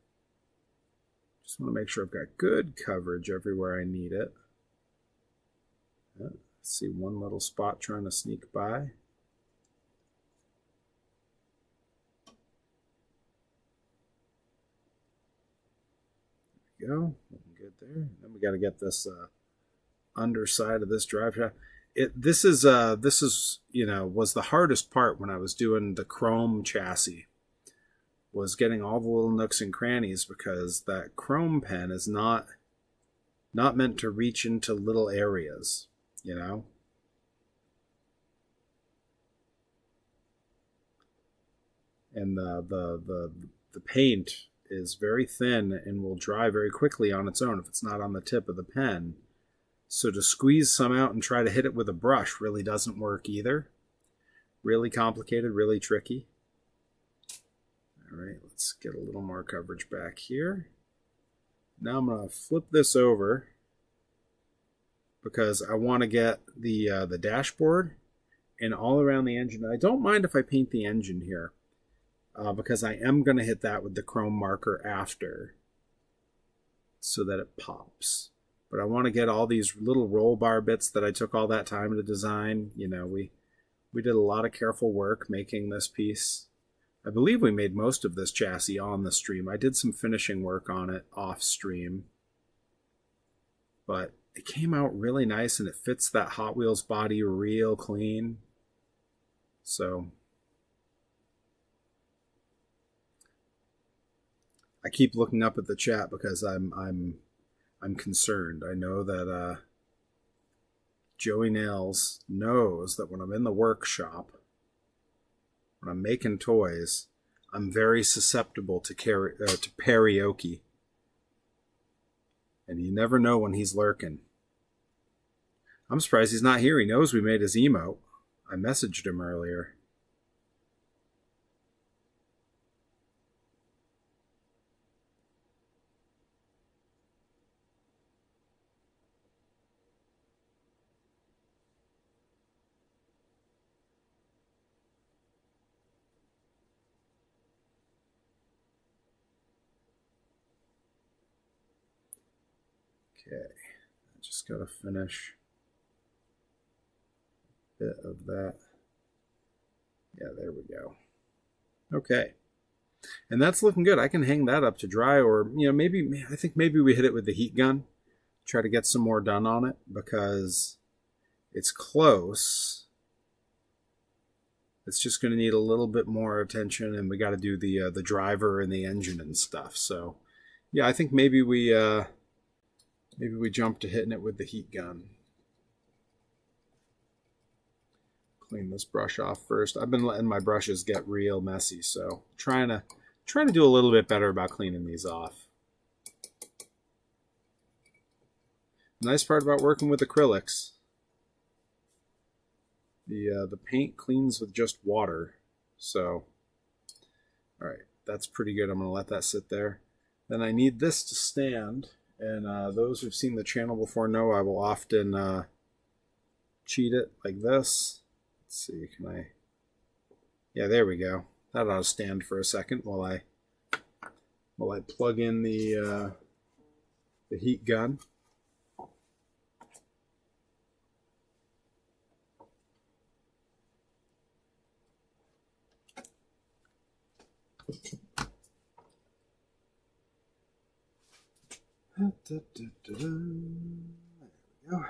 Just want to make sure I've got good coverage everywhere I need it. See one little spot trying to sneak by. There we go. Looking good there. Then we got to get this underside of this drive shaft. This is was the hardest part when I was doing the chrome chassis. Was getting all the little nooks and crannies because that chrome pen is not meant to reach into little areas, And the paint is very thin and will dry very quickly on its own if it's not on the tip of the pen. So to squeeze some out and try to hit it with a brush really doesn't work either. Really complicated, really tricky. All right, let's get a little more coverage back here. Now I'm going to flip this over because I want to get the dashboard and all around the engine. I don't mind if I paint the engine here because I am going to hit that with the chrome marker after so that it pops. But I want to get all these little roll bar bits that I took all that time to design. You know, we did a lot of careful work making this piece. I believe we made most of this chassis on the stream. I did some finishing work on it off stream. But it came out really nice and it fits that Hot Wheels body real clean. So I keep looking up at the chat because I'm concerned. I know that Joey Nails knows that when I'm in the workshop, when I'm making toys, I'm very susceptible to karaoke. And you never know when he's lurking. I'm surprised he's not here. He knows we made his emote. I messaged him earlier. Okay, I just got to finish a bit of that. Yeah, there we go. Okay, and that's looking good. I can hang that up to dry, or I think maybe we hit it with the heat gun, try to get some more done on it because it's close. It's just going to need a little bit more attention, and we got to do the driver and the engine and stuff. So, yeah, I think maybe we jump to hitting it with the heat gun. Clean this brush off first. I've been letting my brushes get real messy, so trying to do a little bit better about cleaning these off. The nice part about working with acrylics, the paint cleans with just water. So, all right, that's pretty good. I'm going to let that sit there. Then I need this to stand. And those who've seen the channel before know I will often cheat it like this. Let's see, can I? Yeah, there we go. That ought to stand for a second while I plug in the heat gun. There we go.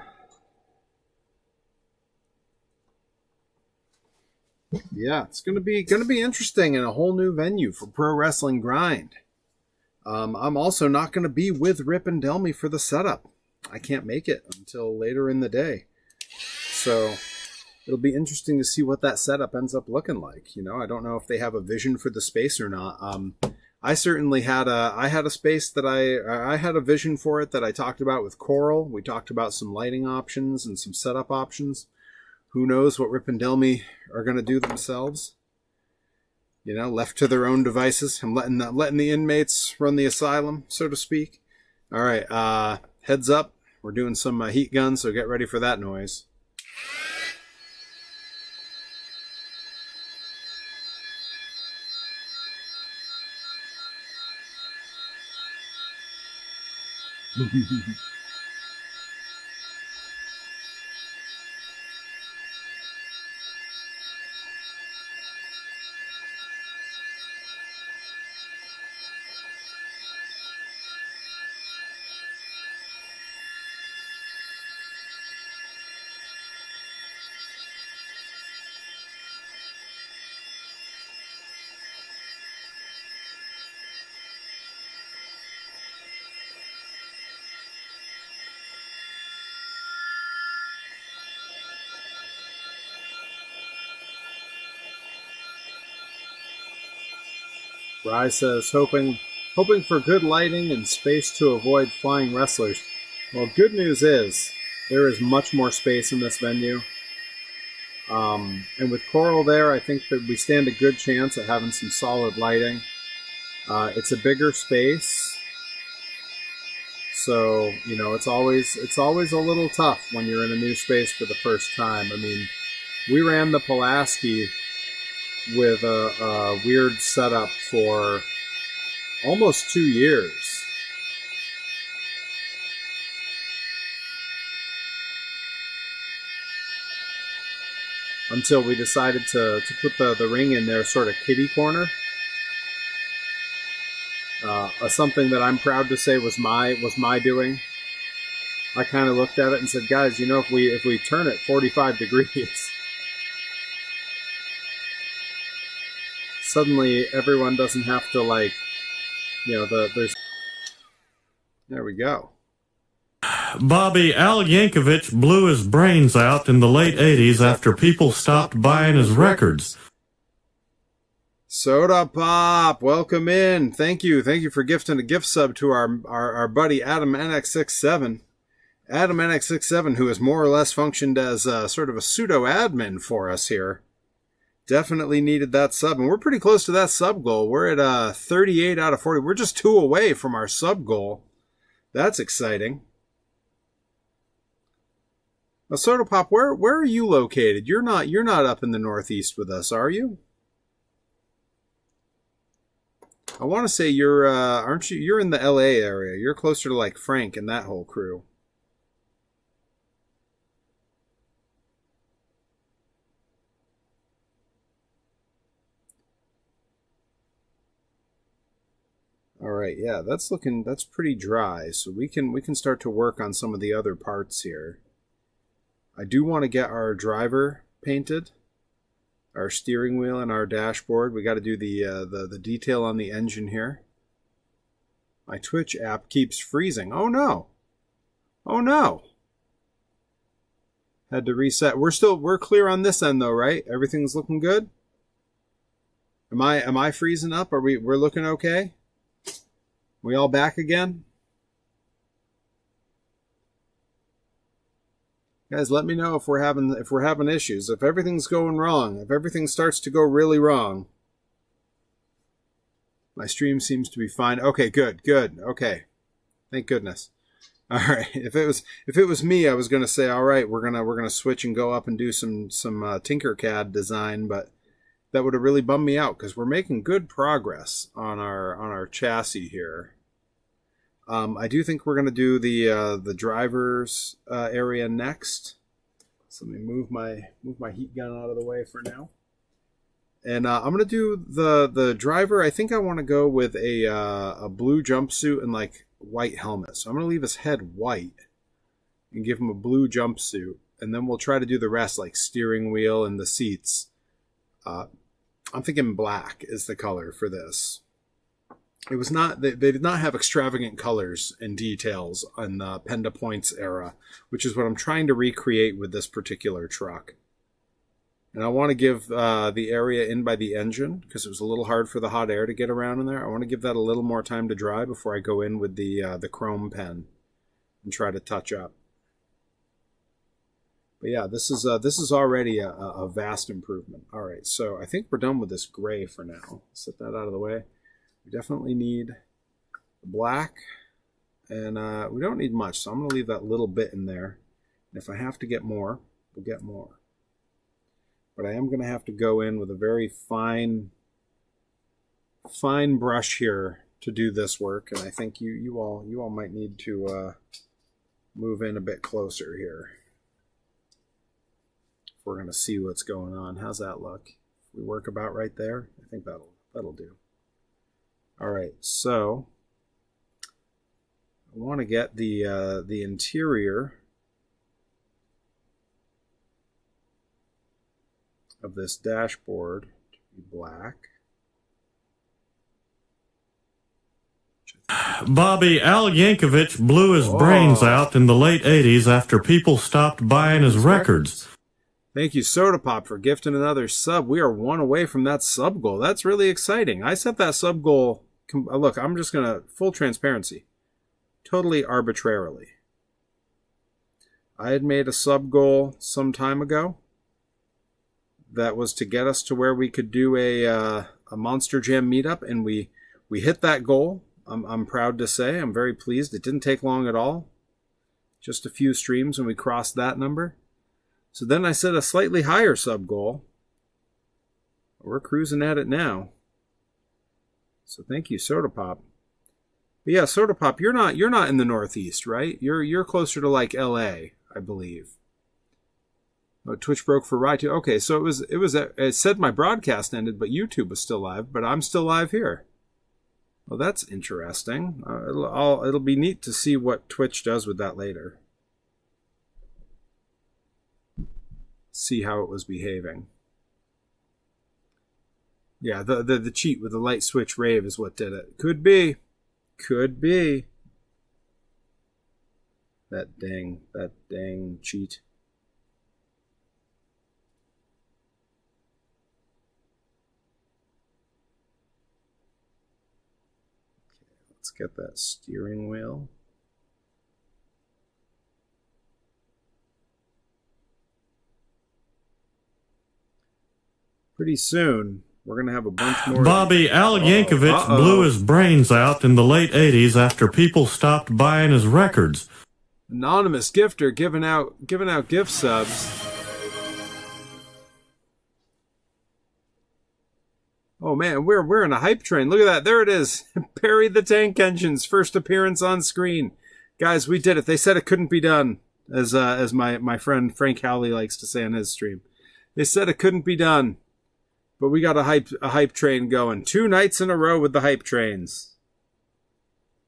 Yeah, it's gonna be interesting and a whole new venue for Pro Wrestling Grind. I'm also not gonna be with Rip and Delmy for the setup. I can't make it until later in the day, so it'll be interesting to see what that setup ends up looking like. You know, I don't know if they have a vision for the space or not. I certainly had a space that I had a vision for it that I talked about with Coral. We talked about some lighting options and some setup options. Who knows what Rip and Delmy are going to do themselves? You know, left to their own devices. I'm letting the inmates run the asylum, so to speak. All right, heads up. We're doing some heat guns, so get ready for that noise. Rye says, hoping for good lighting and space to avoid flying wrestlers. Well, good news is There is much more space in this venue. And with Coral there, I think that we stand a good chance at having some solid lighting. It's a bigger space. So, you know, it's always a little tough when you're in a new space for the first time. I mean, we ran the Pulaski with a weird setup for almost 2 years. Until we decided to put the ring in there sort of kitty corner. Something that I'm proud to say was my doing. I kind of looked at it and said, guys, you know, if we turn it 45 degrees, suddenly everyone doesn't have to, like, you know, there's... There we go. Bobby, Al Yankovic blew his brains out in the late 80s after people stopped buying his records. Soda Pop, welcome in. Thank you for gifting a gift sub to our buddy Adam NX67. Adam NX67, who has more or less functioned as sort of a pseudo-admin for us here. Definitely needed that sub, and we're pretty close to that sub goal. We're at 38 out of 40. We're just 2 away from our sub goal. That's exciting. Now, Soda Pop, where are you located? You're not up in the Northeast with us, are you? I want to say you're, aren't you? You're in the LA area. You're closer to like Frank and that whole crew. All right, yeah, that's pretty dry. So we can start to work on some of the other parts here. I do want to get our driver painted. Our steering wheel and our dashboard. We got to do the detail on the engine here. My Twitch app keeps freezing. Oh no! Oh no! Had to reset. We're clear on this end though, right? Everything's looking good. Am I freezing up? We're looking okay? We all back again? Guys, let me know if we're having issues, if everything's going wrong, if everything starts to go really wrong. My stream seems to be fine. Okay, good. Okay, thank goodness. All right, if it was me, I was gonna say, all right, we're gonna switch and go up and do some Tinkercad design, but that would have really bummed me out because we're making good progress on our chassis here. I do think we're going to do the driver's area next. So let me move my heat gun out of the way for now. And I'm going to do the driver. I think I want to go with a blue jumpsuit and like white helmet. So I'm going to leave his head white and give him a blue jumpsuit. And then we'll try to do the rest, like steering wheel and the seats. I'm thinking black is the color for this. It was not, they did not have extravagant colors and details in the Penda Points era, which is what I'm trying to recreate with this particular truck. And I want to give the area in by the engine, because it was a little hard for the hot air to get around in there. I want to give that a little more time to dry before I go in with the chrome pen and try to touch up. But yeah, this is already a vast improvement. All right, so I think we're done with this gray for now. Set that out of the way. We definitely need black, and we don't need much, so I'm going to leave that little bit in there. And if I have to get more, we'll get more. But I am going to have to go in with a very fine brush here to do this work, and I think you all might need to move in a bit closer here. If we're going to see what's going on. How's that look? We work about right there. I think that'll do. All right, so I want to get the interior of this dashboard to be black. Bobby, Al Yankovic blew his brains out in the late 80s after people stopped buying his records. Thank you, Soda Pop, for gifting another sub. We are 1 away from that sub goal. That's really exciting. I set that sub goal. Look, I'm just going to, full transparency, totally arbitrarily. I had made a sub goal some time ago that was to get us to where we could do a Monster Jam meetup, and we hit that goal. I'm proud to say. I'm very pleased. It didn't take long at all. Just a few streams and we crossed that number. So then I set a slightly higher sub goal. We're cruising at it now. So thank you, Soda Pop. But yeah, Soda Pop, you're not in the Northeast, right? You're closer to like LA, I believe. Oh, Twitch broke for Rye too. Okay, so it said my broadcast ended, but YouTube was still live, but I'm still live here. Well, that's interesting. It'll be neat to see what Twitch does with that later. See how it was behaving. Yeah, the cheat with the light switch rave is what did it. Could be. That dang cheat. Let's get that steering wheel. Pretty soon, we're going to have a bunch more. Bobby, Al Yankovic blew his brains out in the late 80s after people stopped buying his records. Anonymous gifter giving out gift subs. Oh man, we're in a hype train. Look at that. There it is. Perry the Tank Engine's first appearance on screen. Guys, we did it. They said it couldn't be done, as my friend Frank Howley likes to say on his stream. They said it couldn't be done. But we got a hype train going. 2 nights in a row with the hype trains.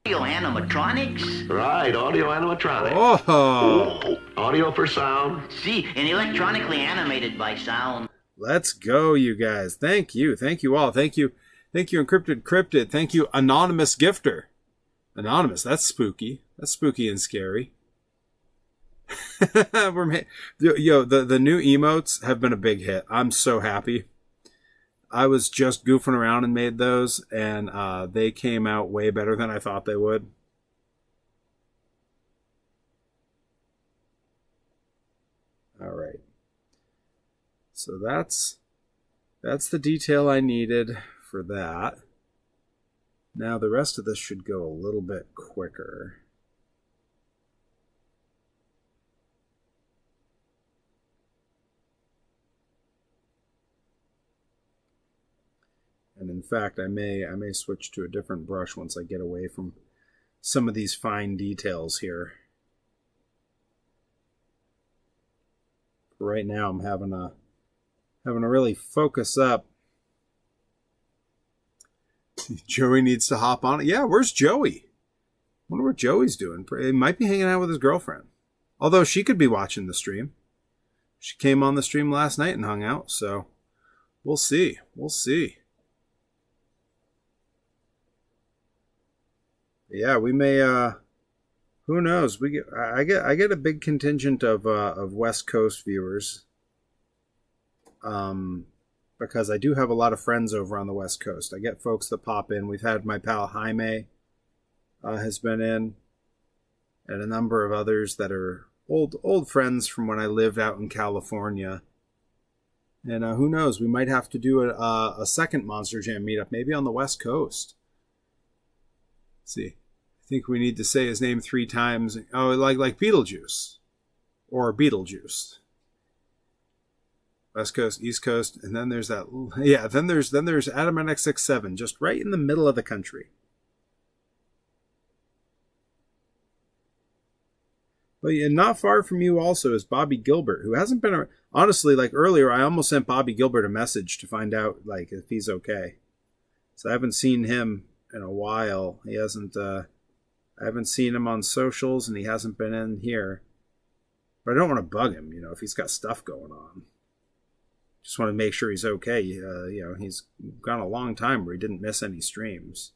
Audio animatronics? Right, audio animatronics. Oh! Audio for sound. See, and electronically animated by sound. Let's go, you guys. Thank you. Thank you all. Thank you, Encrypted Cryptid. Thank you, Anonymous Gifter. Anonymous, that's spooky. That's spooky and scary. The new emotes have been a big hit. I'm so happy. I was just goofing around and made those, and they came out way better than I thought they would. All right. So that's the detail I needed for that. Now the rest of this should go a little bit quicker. And in fact, I may switch to a different brush once I get away from some of these fine details here. Right now, I'm having to really focus up. Joey needs to hop on it. Yeah, where's Joey? I wonder what Joey's doing. He might be hanging out with his girlfriend. Although she could be watching the stream. She came on the stream last night and hung out, so we'll see. We'll see. Yeah, we may. Who knows? I get a big contingent of West Coast viewers. Because I do have a lot of friends over on the West Coast. I get folks that pop in. We've had my pal Jaime has been in, and a number of others that are old friends from when I lived out in California. And who knows? We might have to do a second Monster Jam meetup, maybe on the West Coast. Let's see, I think we need to say his name 3 times. Oh, like Beetlejuice or Beetlejuice. West Coast, East Coast, and then there's that. Yeah, then there's Adam NX67, just right in the middle of the country. But yeah, not far from you also is Bobby Gilbert, who hasn't been. Honestly, like earlier, I almost sent Bobby Gilbert a message to find out like if he's okay. So I haven't seen him in a while. He hasn't. I haven't seen him on socials, and he hasn't been in here. But I don't want to bug him, if he's got stuff going on. Just want to make sure he's okay. He's gone a long time where he didn't miss any streams.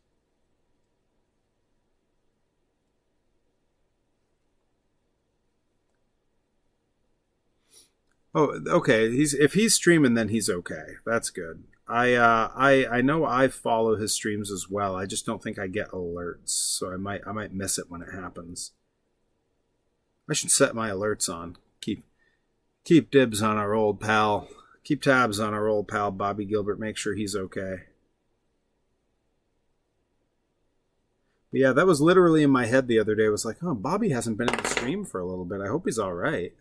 Oh, okay. If he's streaming, then he's okay. That's good. I know I follow his streams as well. I just don't think I get alerts, so I might miss it when it happens. I should set my alerts on. Keep dibs on our old pal. Keep tabs on our old pal Bobby Gilbert. Make sure he's okay. But yeah, that was literally in my head the other day. It was like, oh, Bobby hasn't been in the stream for a little bit. I hope he's all right.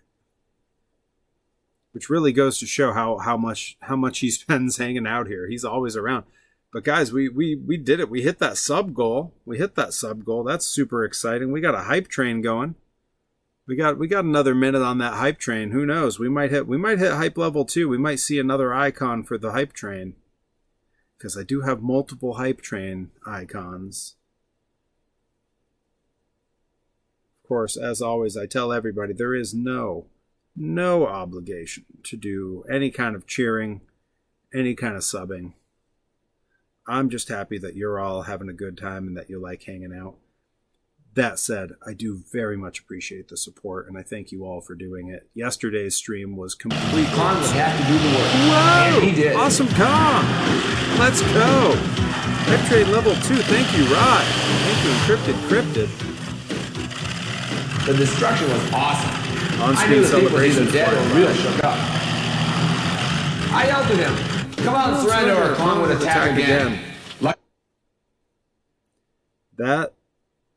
Which really goes to show how much he spends hanging out here. He's always around. But guys, we did it. We hit that sub goal. That's super exciting. We got a hype train going. We got another minute on that hype train. Who knows? We might hit hype level 2. We might see another icon for the hype train. Because I do have multiple hype train icons. Of course, as always, I tell everybody there is no obligation to do any kind of cheering, any kind of subbing. I'm just happy that you're all having a good time and that you like hanging out. That said, I do very much appreciate the support, and I thank you all for doing it. Yesterday's stream was completely... Kong would have to do the work. Whoa! And he did. Awesome Kong! Let's go! Hype Trade level 2. Thank you, Rod. Thank you, Encrypted. The destruction was awesome. On-screen celebration. I knew the people either dead or real shook up. I yelled to him, come on, surrender or Kong would attack again.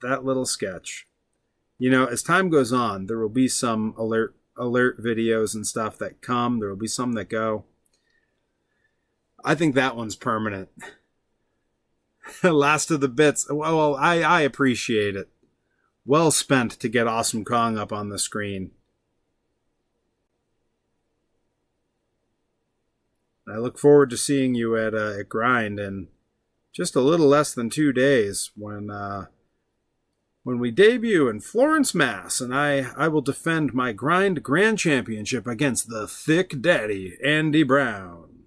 That little sketch. You know, as time goes on, there will be some alert videos and stuff that come. There will be some that go. I think that one's permanent. Last of the bits. Well, I appreciate it. Well spent to get Awesome Kong up on the screen. I look forward to seeing you at Grind in just a little less than 2 days when we debut in Florence, Mass, and I will defend my Grind Grand Championship against the Thick Daddy, Andy Brown.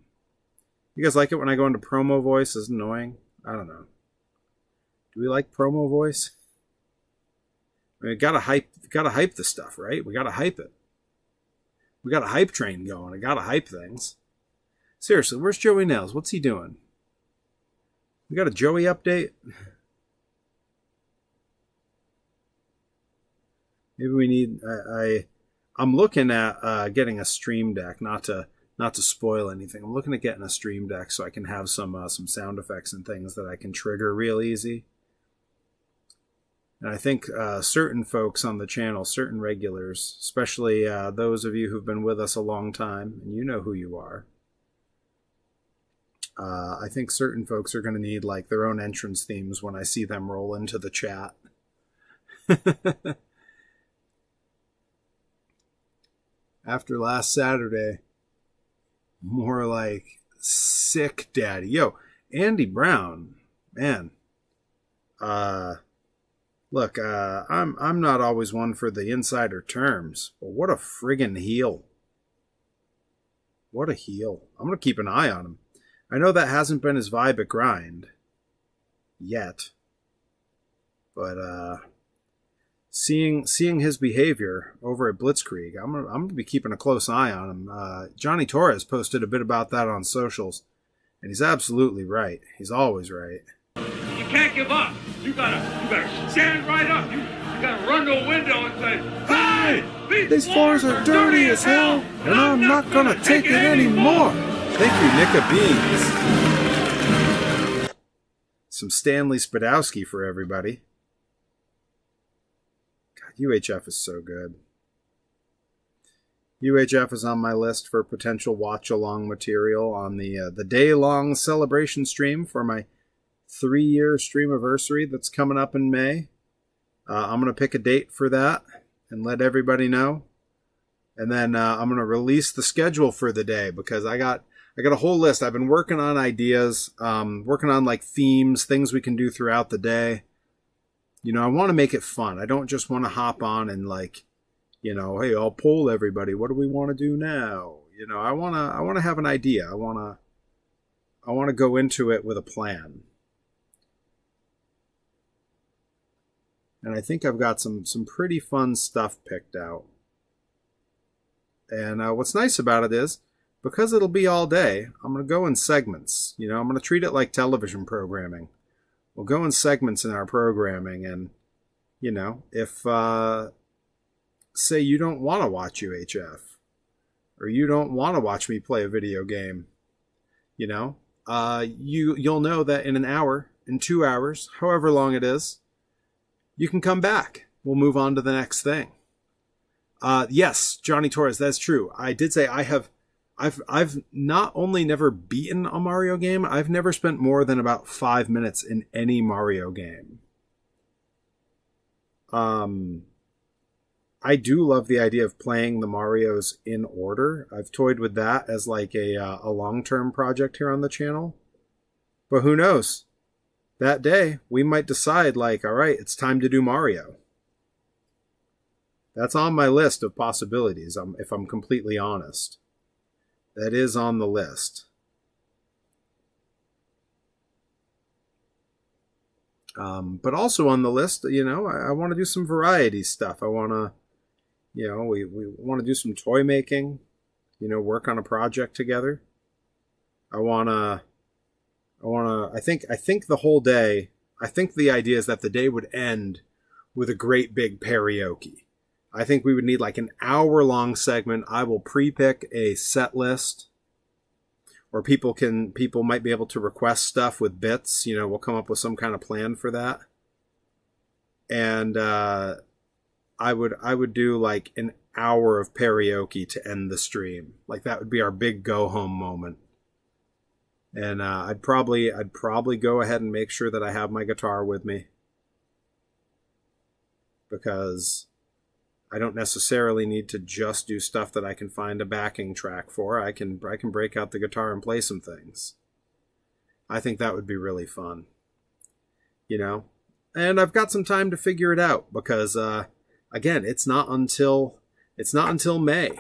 You guys like it when I go into promo voice? Is it annoying? I don't know. Do we like promo voice? I mean, gotta hype this stuff, right? We gotta hype it. We got a hype train going. I gotta hype things. Seriously, where's Joey Nails? What's he doing? We got a Joey update? Maybe we need... I'm looking at getting a stream deck, not to spoil anything. I'm looking at getting a stream deck so I can have some sound effects and things that I can trigger real easy. And I think certain folks on the channel, certain regulars, especially those of you who've been with us a long time, and you know who you are, I think certain folks are going to need like their own entrance themes when I see them roll into the chat. After last Saturday, more like sick daddy. Yo, Andy Brown, man. Look, I'm not always one for the insider terms, but what a friggin' heel. What a heel. I'm going to keep an eye on him. I know that hasn't been his vibe at Grind yet, but seeing his behavior over at Blitzkrieg, I'm gonna be keeping a close eye on him. Johnny Torres posted a bit about that on socials, and he's absolutely right. He's always right. You can't give up. You gotta stand right up. You gotta run to a window and say, "Hey, these floors are dirty as hell, and I'm not gonna take it anymore." Thank you, Nika Beans. Some Stanley Spadowski for everybody. God, UHF is so good. UHF is on my list for potential watch-along material on the day-long celebration stream for my 3-year streamiversary that's coming up in May. I'm going to pick a date for that and let everybody know. And then I'm going to release the schedule for the day because I got a whole list. I've been working on ideas, working on like themes, things we can do throughout the day. You know, I want to make it fun. I don't just want to hop on and like, you know, hey, I'll poll everybody. What do we want to do now? You know, I want to have an idea. I want to go into it with a plan. And I think I've got some pretty fun stuff picked out. And what's nice about it is, because it'll be all day, I'm going to go in segments. You know, I'm going to treat it like television programming. We'll go in segments in our programming. And, you know, if say you don't want to watch UHF, or you don't want to watch me play a video game, you know, you'll know that in an hour, in 2 hours, however long it is, you can come back. We'll move on to the next thing. Yes, Johnny Torres, that's true. I did say I've not only never beaten a Mario game, I've never spent more than about 5 minutes in any Mario game. I do love the idea of playing the Marios in order. I've toyed with that as like a long-term project here on the channel. But who knows? That day, we might decide like, all right, it's time to do Mario. That's on my list of possibilities, if I'm completely honest. That is on the list. But also on the list, you know, I want to do some variety stuff. I want to, you know, we want to do some toy making, you know, work on a project together. I think the whole day, I think the idea is that the day would end with a great big karaoke. I think we would need like an hour-long segment. I will pre-pick a set list, or people might be able to request stuff with bits. You know, we'll come up with some kind of plan for that. And I would do like an hour of karaoke to end the stream. Like that would be our big go-home moment. And I'd probably go ahead and make sure that I have my guitar with me, because I don't necessarily need to just do stuff that I can find a backing track for. I can break out the guitar and play some things. I think that would be really fun. You know? And I've got some time to figure it out, because again, it's not until May.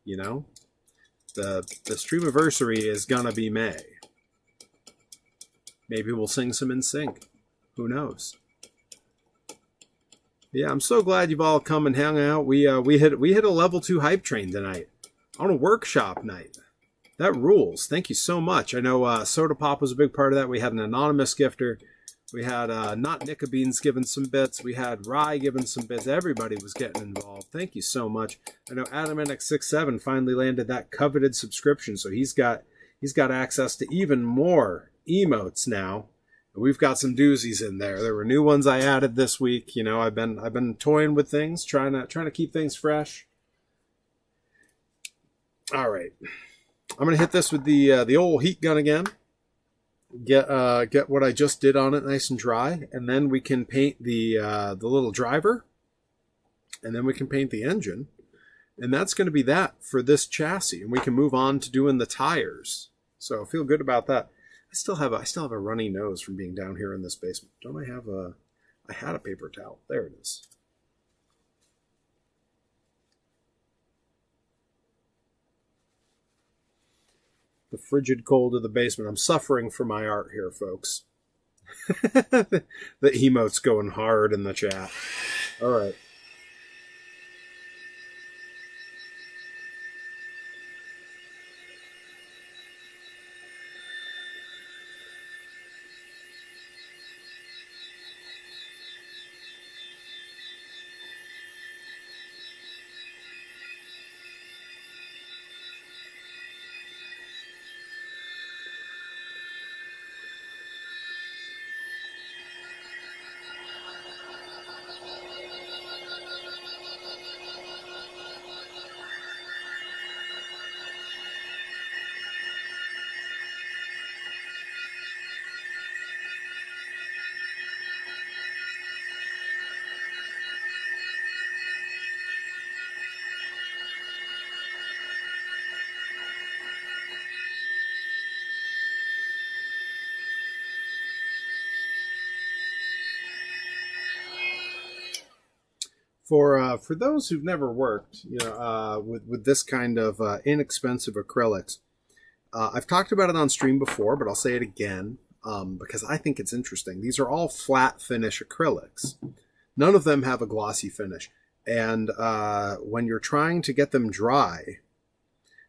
You know? The streamiversary is gonna be May. Maybe we'll sing some in sync. Who knows? Yeah, I'm so glad you've all come and hung out. We hit a level 2 hype train tonight on a workshop night. That rules. Thank you so much. I know Soda Pop was a big part of that. We had an anonymous gifter. We had Not Nicka Beans giving some bits. We had Rye giving some bits. Everybody was getting involved. Thank you so much. I know Adam NX67 finally landed that coveted subscription, so he's got access to even more emotes now. We've got some doozies in there. There were new ones I added this week. You know, I've been toying with things, trying to keep things fresh. All right, I'm gonna hit this with the old heat gun again. Get what I just did on it nice and dry, and then we can paint the little driver, and then we can paint the engine, and that's going to be that for this chassis. And we can move on to doing the tires. So I feel good about that. I still have a runny nose from being down here in this basement. Don't I have I had a paper towel. There it is. The frigid cold of the basement. I'm suffering for my art here, folks. The emote's going hard in the chat. All right. For those who've never worked, you know, with this kind of inexpensive acrylics, I've talked about it on stream before, but I'll say it again because I think it's interesting. These are all flat finish acrylics. None of them have a glossy finish, and when you're trying to get them dry,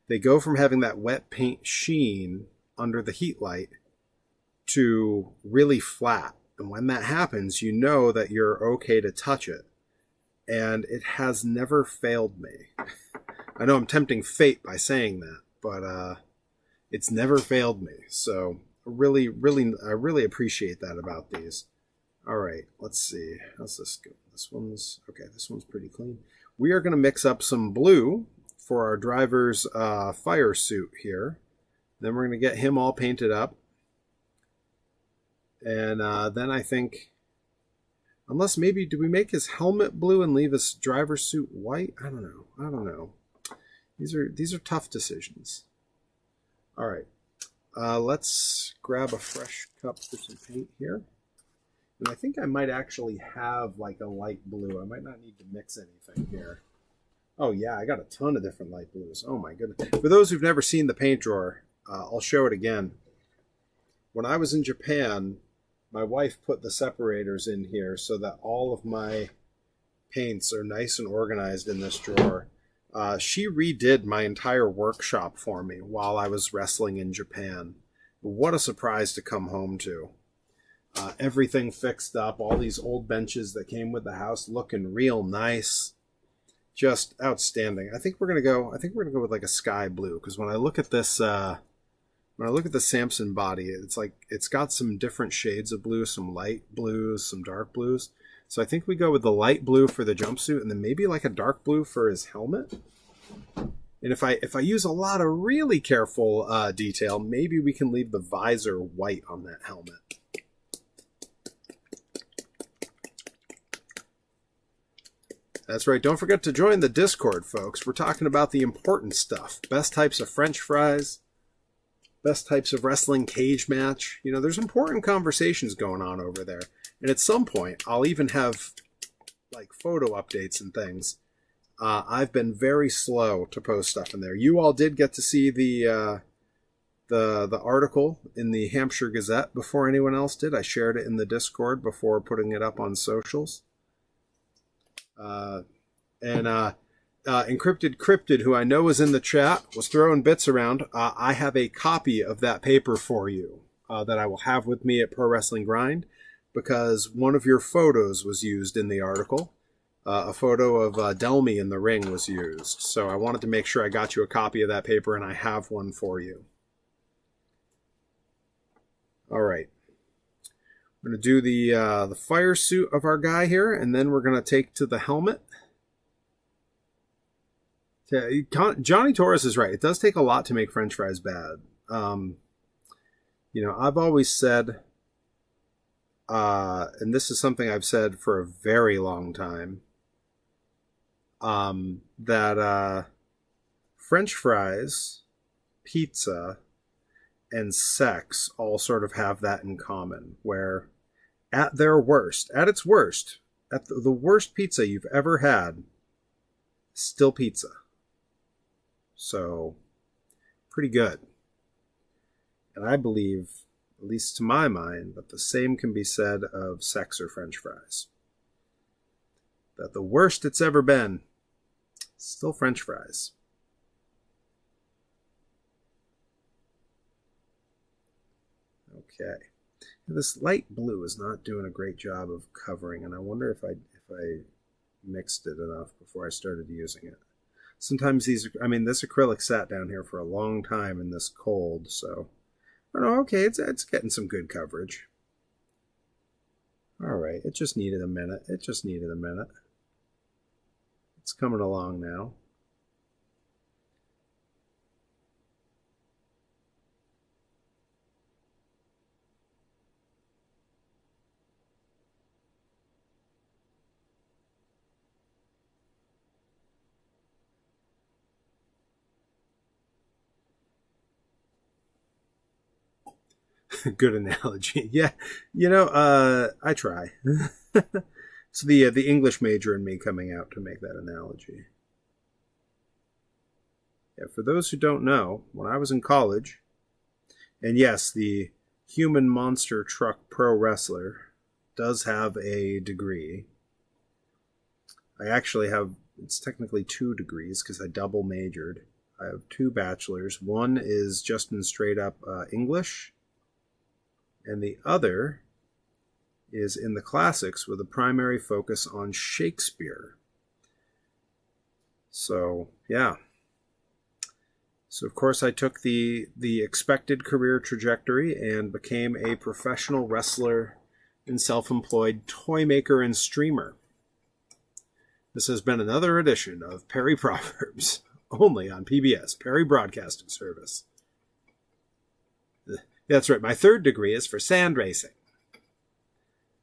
they go from having that wet paint sheen under the heat light to really flat. And when that happens, you know that you're okay to touch it. and it has never failed me. I know I'm tempting fate by saying that, but it's never failed me. So I really appreciate that about these. All right, let's see. How's this go? This one's pretty clean. We are going to mix up some blue for our driver's fire suit here. Then we're going to get him all painted up. And then I think, unless maybe, do we make his helmet blue and leave his driver's suit white? I don't know. These are tough decisions. All right, let's grab a fresh cup for some paint here. And I think I might actually have like a light blue. I might not need to mix anything here. Oh yeah, I got a ton of different light blues. Oh my goodness. For those who've never seen the paint drawer, I'll show it again. When I was in Japan, my wife put the separators in here so that all of my paints are nice and organized in this drawer. She redid my entire workshop for me while I was wrestling in Japan. What a surprise to come home to. Everything fixed up, all these old benches that came with the house looking real nice. Just outstanding. I think we're gonna go with like a sky blue, because when I look at this the Samson body, it's like it's got some different shades of blue, some light blues, some dark blues. So I think we go with the light blue for the jumpsuit, and then maybe like a dark blue for his helmet. And if I use a lot of really careful detail, maybe we can leave the visor white on that helmet. That's right. Don't forget to join the Discord, folks. We're talking about the important stuff. Best types of French fries. Best types of wrestling cage match. You know, there's important conversations going on over there. And at some point, I'll even have like photo updates and things. I've been very slow to post stuff in there. You all did get to see the article in the Hampshire Gazette before anyone else did. I shared it in the Discord before putting it up on socials. Encrypted Cryptid, who I know was in the chat, was throwing bits around. I have a copy of that paper for you that I will have with me at Pro Wrestling Grind, because one of your photos was used in the article. A photo of Delmy in the ring was used. So I wanted to make sure I got you a copy of that paper, and I have one for you. All right. We're going to do the fire suit of our guy here, and then we're going to take to the helmet. Johnny Torres is right. It does take a lot to make French fries bad. You know, I've always said, and this is something I've said for a very long time, that French fries, pizza, and sex all sort of have that in common, where at their worst, at its worst, at the worst pizza you've ever had, still pizza. So, pretty good. And I believe, at least to my mind, that the same can be said of sex or French fries. That the worst it's ever been, still French fries. Okay. This light blue is not doing a great job of covering, and I wonder if I mixed it enough before I started using it. Sometimes this acrylic sat down here for a long time in this cold, so I don't know. Okay, it's getting some good coverage. All right, it just needed a minute. It's coming along now. Good analogy. Yeah, you know, I try. It's the English major in me coming out to make that analogy. Yeah, for those who don't know, when I was in college, and yes, the Human Monster Truck Pro Wrestler does have a degree. I actually have, it's technically 2 degrees because I double majored. I have 2 bachelors. One is just in straight up English, and the other is in the classics with a primary focus on Shakespeare. So, yeah. So, of course, I took the expected career trajectory and became a professional wrestler and self-employed toy maker and streamer. This has been another edition of Perry Proverbs, only on PBS, Perry Broadcasting Service. That's right, my third degree is for sand racing.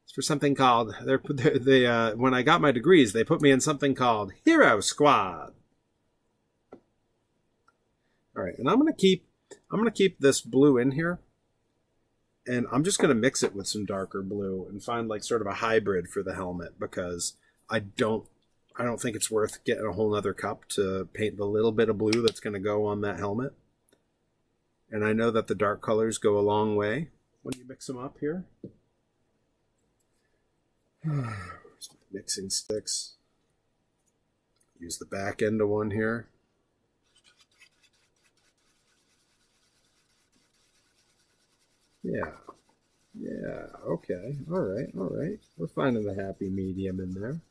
It's for something called, when I got my degrees, they put me in something called Hero Squad. All right, and I'm gonna keep this blue in here, and I'm just gonna mix it with some darker blue and find like sort of a hybrid for the helmet, because I don't think it's worth getting a whole nother cup to paint the little bit of blue that's gonna go on that helmet. And I know that the dark colors go a long way when you mix them up here. Mixing sticks. Use the back end of one here. Yeah, okay, all right. We're finding the happy medium in there.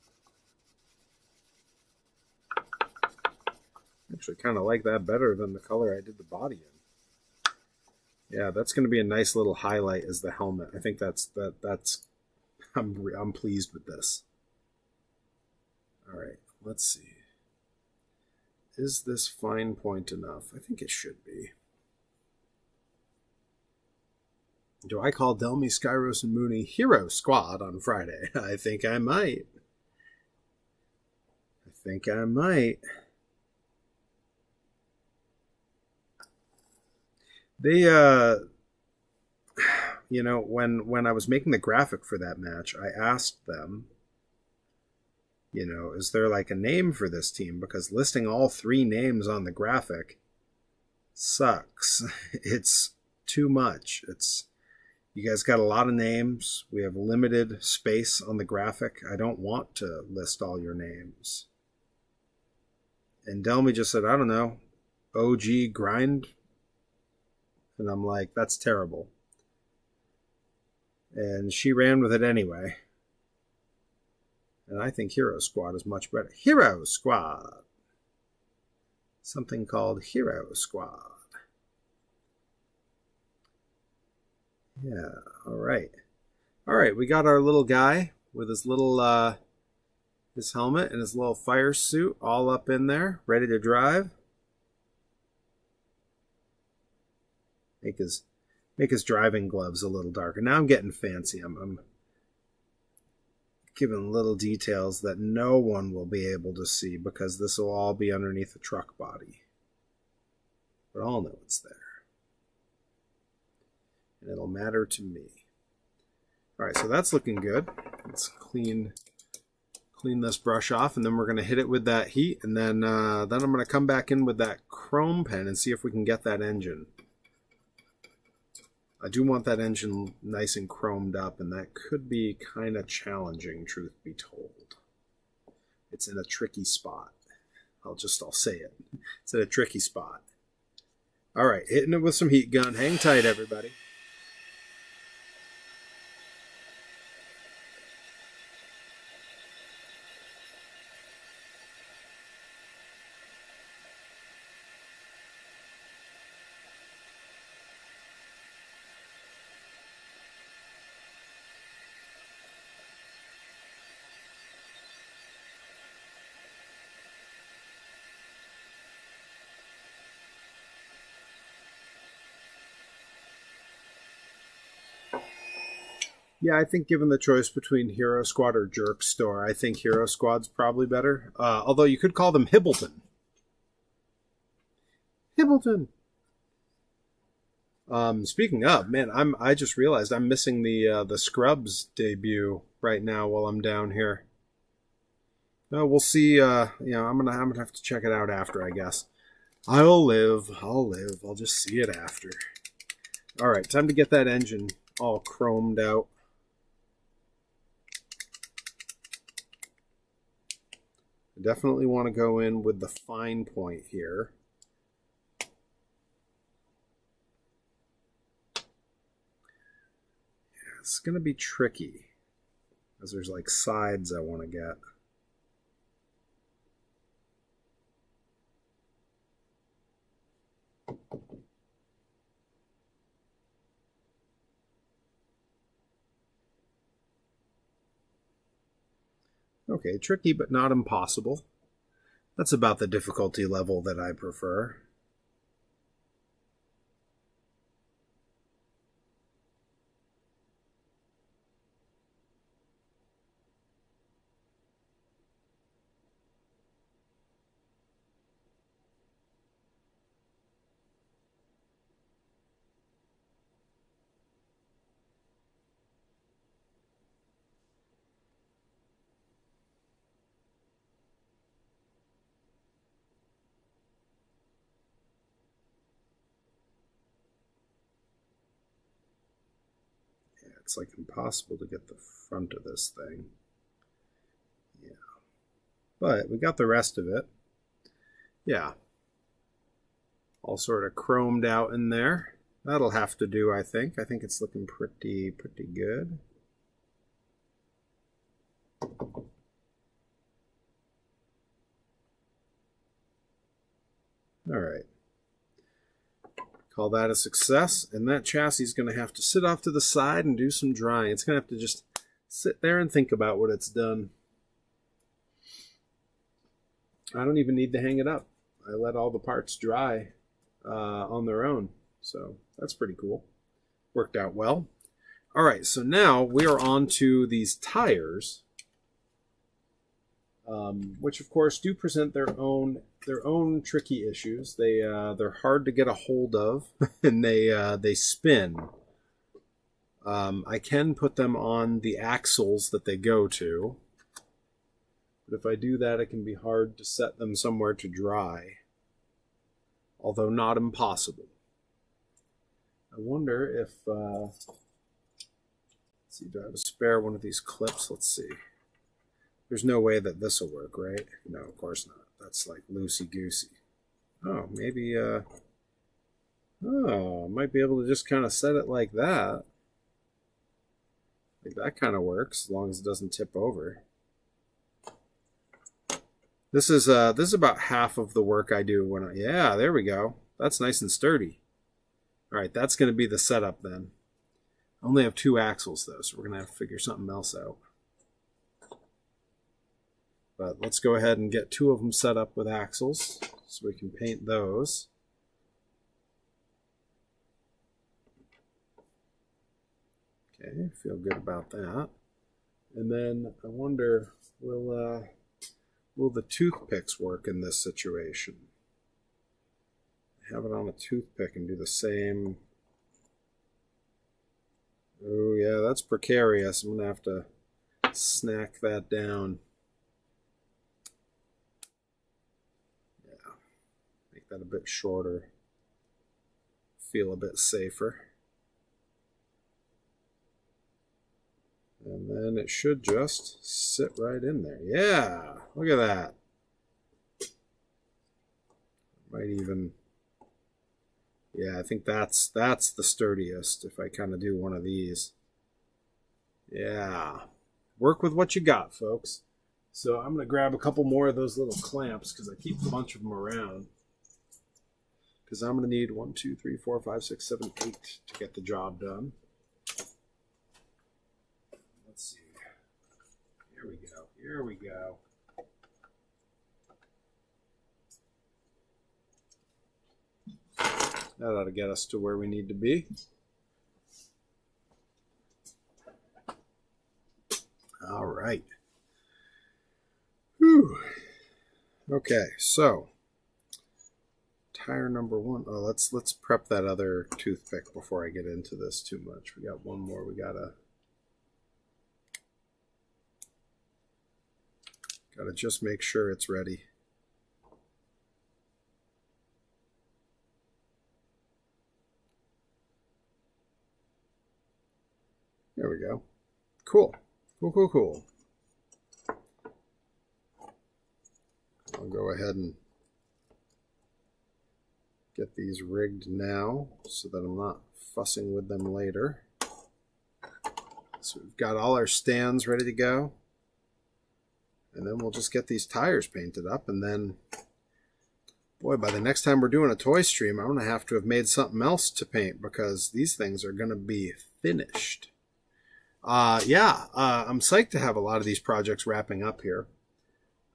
Actually kind of like that better than the color I did the body in. Yeah, that's going to be a nice little highlight as the helmet. I think that's I'm pleased with this. All right, let's see. Is this fine point enough? I think it should be. Do I call Delmy, Skyros, and Mooney Hero Squad on Friday? I think I might. They, you know, when I was making the graphic for that match, I asked them, you know, is there like a name for this team? Because listing all three names on the graphic sucks. It's too much. You guys got a lot of names. We have limited space on the graphic. I don't want to list all your names. And Delmy just said, I don't know, OG Grind. And I'm like, that's terrible. And she ran with it anyway. And I think Hero Squad is much better. Hero Squad. Something called Hero Squad. Yeah, all right. All right, we got our little guy with his little his helmet and his little fire suit all up in there, ready to drive. Make his driving gloves a little darker. Now I'm getting fancy. I'm giving little details that no one will be able to see because this will all be underneath the truck body. But I'll know it's there. And it'll matter to me. All right, so that's looking good. Let's clean this brush off, and then we're going to hit it with that heat, and then I'm going to come back in with that chrome pen and see if we can get that engine. I do want that engine nice and chromed up, and that could be kind of challenging, truth be told. It's in a tricky spot. I'll say it. It's in a tricky spot. All right, hitting it with some heat gun. Hang tight, everybody. Yeah, I think given the choice between Hero Squad or Jerk Store, I think Hero Squad's probably better. Although you could call them Hibbleton. Hibbleton. Speaking of, man, I just realized I'm missing the Scrubs debut right now while I'm down here. No, we'll see. I'm gonna have to check it out after, I guess. I'll live. I'll just see it after. All right, time to get that engine all chromed out. I definitely want to go in with the fine point here. Yeah, it's going to be tricky, as there's like sides I want to get. Okay, tricky but not impossible. That's about the difficulty level that I prefer. It's like impossible to get the front of this thing. Yeah. But we got the rest of it. Yeah. All sort of chromed out in there. That'll have to do, I think. I think it's looking pretty good. All right. Call that a success, and that chassis is going to have to sit off to the side and do some drying. It's going to have to just sit there and think about what it's done. I don't even need to hang it up. I let all the parts dry on their own, so that's pretty cool. Worked out well. All right, so now we are on to these tires, which of course do present their own tricky issues. They're hard to get a hold of, and they spin. I can put them on the axles that they go to, but if I do that, it can be hard to set them somewhere to dry, although not impossible. I wonder if let's see, do I have a spare one of these clips? Let's see. There's no way that this will work, right? No, of course not. That's like loosey-goosey. Oh, maybe, might be able to just kind of set it like that. Like that kind of works, as long as it doesn't tip over. This is about half of the work I do when yeah, there we go. That's nice and sturdy. All right, that's going to be the setup then. I only have 2 axles though, so we're going to have to figure something else out. But let's go ahead and get 2 of them set up with axles so we can paint those. Okay, feel good about that. And then I wonder, will the toothpicks work in this situation? Have it on a toothpick and do the same. Oh yeah, that's precarious. I'm going to have to snack that down. That a bit shorter, feel a bit safer, and then it should just sit right in there. Yeah, look at that. Might even, yeah, I think that's the sturdiest if I kind of do one of these. Yeah, work with what you got, folks. So I'm going to grab a couple more of those little clamps because I keep a bunch of them around. Because I'm going to need 1, 2, 3, 4, 5, 6, 7, 8 to get the job done. Let's see. Here we go. Here we go. That ought to get us to where we need to be. All right. Whew. Okay, so tire number 1. Oh, let's prep that other toothpick before I get into this too much. We got one more. We gotta just make sure it's ready. There we go. Cool. Cool. I'll go ahead and get these rigged now so that I'm not fussing with them later. So we've got all our stands ready to go. And then we'll just get these tires painted up, and then Boy, by the next time we're doing a toy stream, I'm going to have made something else to paint because these things are going to be finished. I'm psyched to have a lot of these projects wrapping up here.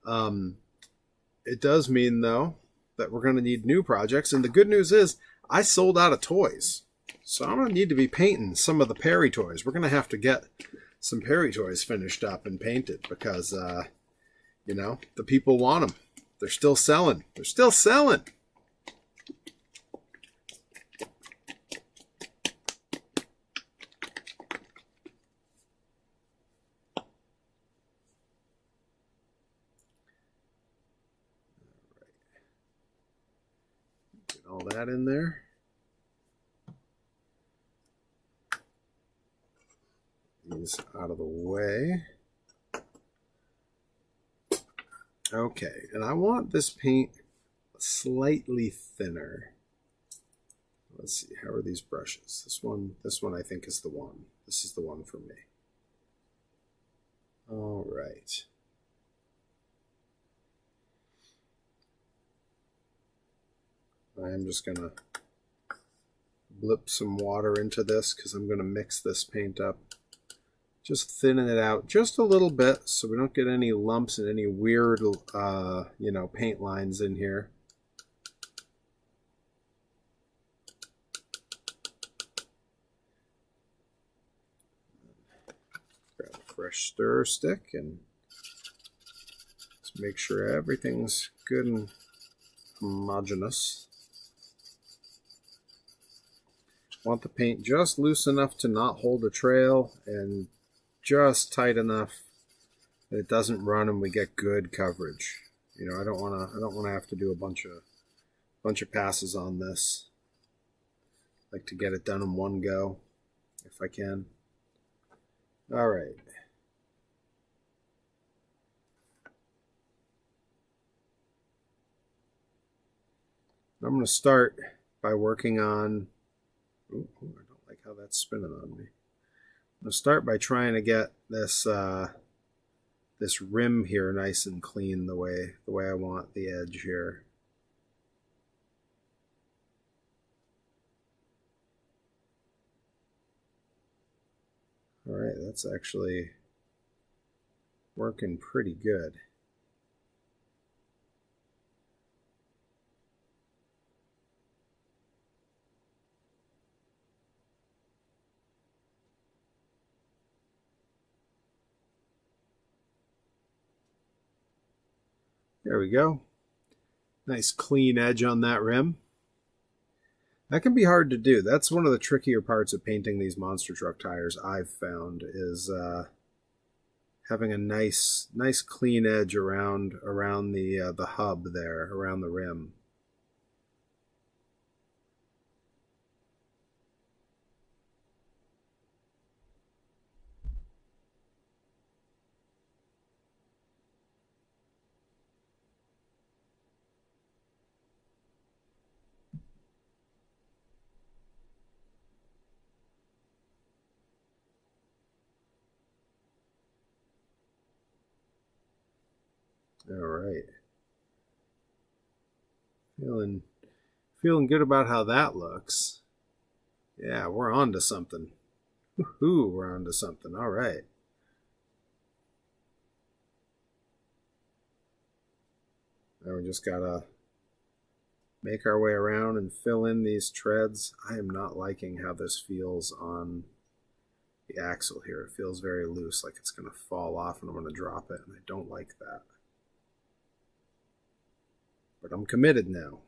It does mean, though, that we're going to need new projects. And the good news is I sold out of toys. So I'm going to need to be painting some of the Perry toys. We're going to have to get some Perry toys finished up and painted because, the people want them. They're still selling. They're still selling. Get all that in there. These out of the way. Okay, and I want this paint slightly thinner. Let's see, how are these brushes? This one I think is the one. This is the one for me. All right. I am just gonna blip some water into this because I'm gonna mix this paint up. Just thinning it out just a little bit so we don't get any lumps and any weird, paint lines in here. Grab a fresh stir stick and just make sure everything's good and homogeneous. Want the paint just loose enough to not hold a trail and just tight enough that it doesn't run and we get good coverage. I don't want to have to do a bunch of passes on this. I like to get it done in one go if I can. All right. I'm going to start by working on. Ooh, I don't like how that's spinning on me. I'm going to start by trying to get this this rim here nice and clean the way I want the edge here. All right, that's actually working pretty good. There we go. Nice clean edge on that rim. That can be hard to do. That's one of the trickier parts of painting these monster truck tires I've found is having a nice clean edge around the hub there, around the rim. All right. Feeling good about how that looks. Yeah, we're on to something. Woohoo, we're on to something. All right. Now we just gotta make our way around and fill in these treads. I am not liking how this feels on the axle here. It feels very loose, like it's gonna fall off and I'm gonna drop it, and I don't like that. But I'm committed now.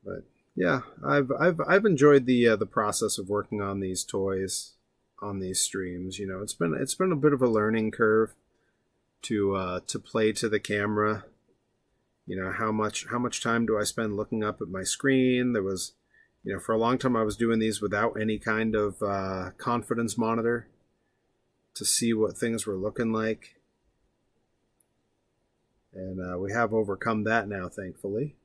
But yeah, I've enjoyed the process of working on these toys on these streams. It's been a bit of a learning curve to play to the camera how much time do I spend looking up at my screen? There was, for a long time I was doing these without any kind of confidence monitor to see what things were looking like. And we have overcome that now, thankfully.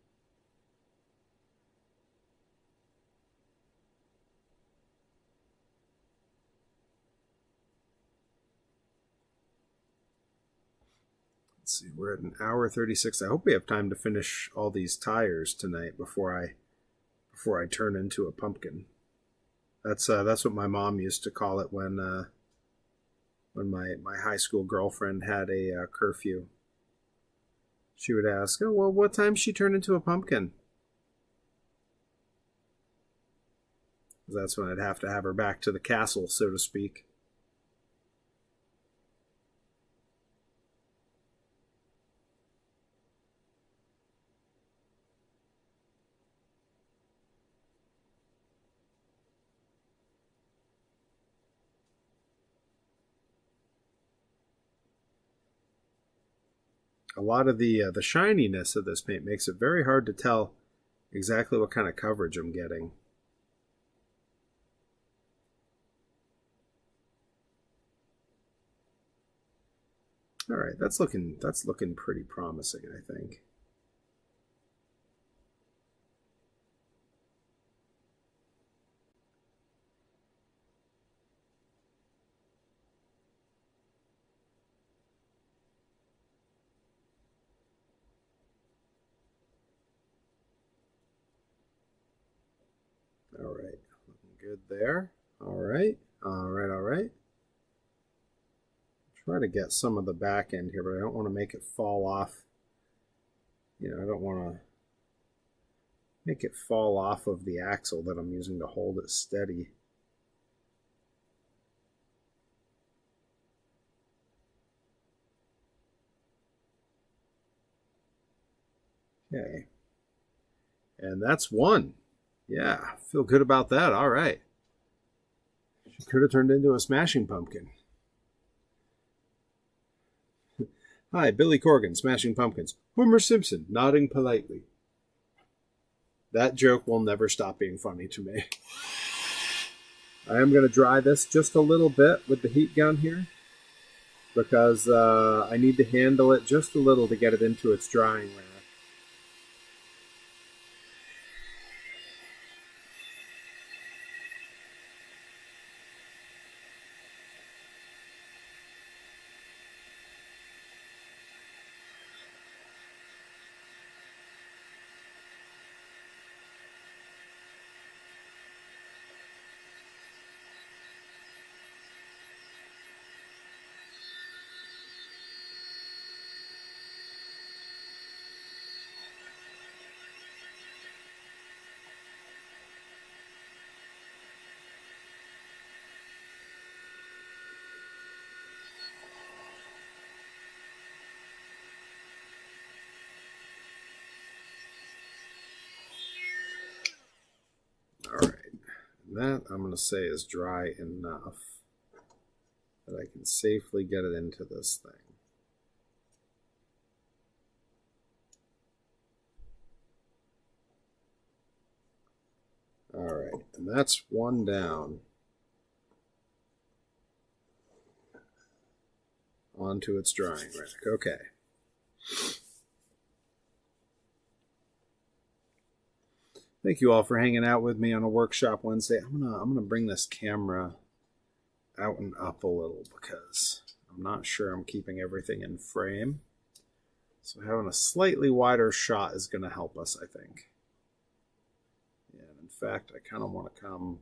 Let's see, we're at an hour 36. I hope we have time to finish all these tires tonight before I turn into a pumpkin. That's what my mom used to call it when my high school girlfriend had a curfew. She would ask, "Oh, well, what time she turned into a pumpkin?" That's when I'd have to have her back to the castle, so to speak. A lot of the shininess of this paint makes it very hard to tell exactly what kind of coverage I'm getting. All right, that's looking pretty promising, I think. All right, looking good there. All right. Try to get some of the back end here, but I don't want to make it fall off. I don't want to make it fall off of the axle that I'm using to hold it steady. Okay. And that's one. Yeah, feel good about that. All right. She could have turned into a smashing pumpkin. Hi, Billy Corgan, Smashing Pumpkins. Homer Simpson, nodding politely. That joke will never stop being funny to me. I am going to dry this just a little bit with the heat gun here, because I need to handle it just a little to get it into its drying rack. All right. That I'm going to say is dry enough that I can safely get it into this thing. All right, and that's one down. Onto its drying rack. Okay. Thank you all for hanging out with me on a workshop Wednesday. I'm gonna bring this camera out and up a little because I'm not sure I'm keeping everything in frame. So having a slightly wider shot is going to help us, I think. Yeah, and in fact, I kind of want to come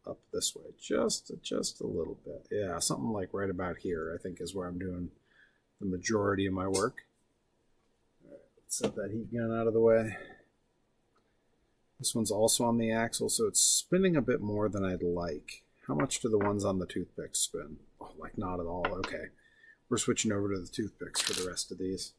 up this way just a little bit. Yeah, something like right about here, I think, is where I'm doing the majority of my work. All right, let's set that heat gun out of the way. This one's also on the axle, so it's spinning a bit more than I'd like. How much do the ones on the toothpicks spin? Oh, like not at all. Okay. We're switching over to the toothpicks for the rest of these.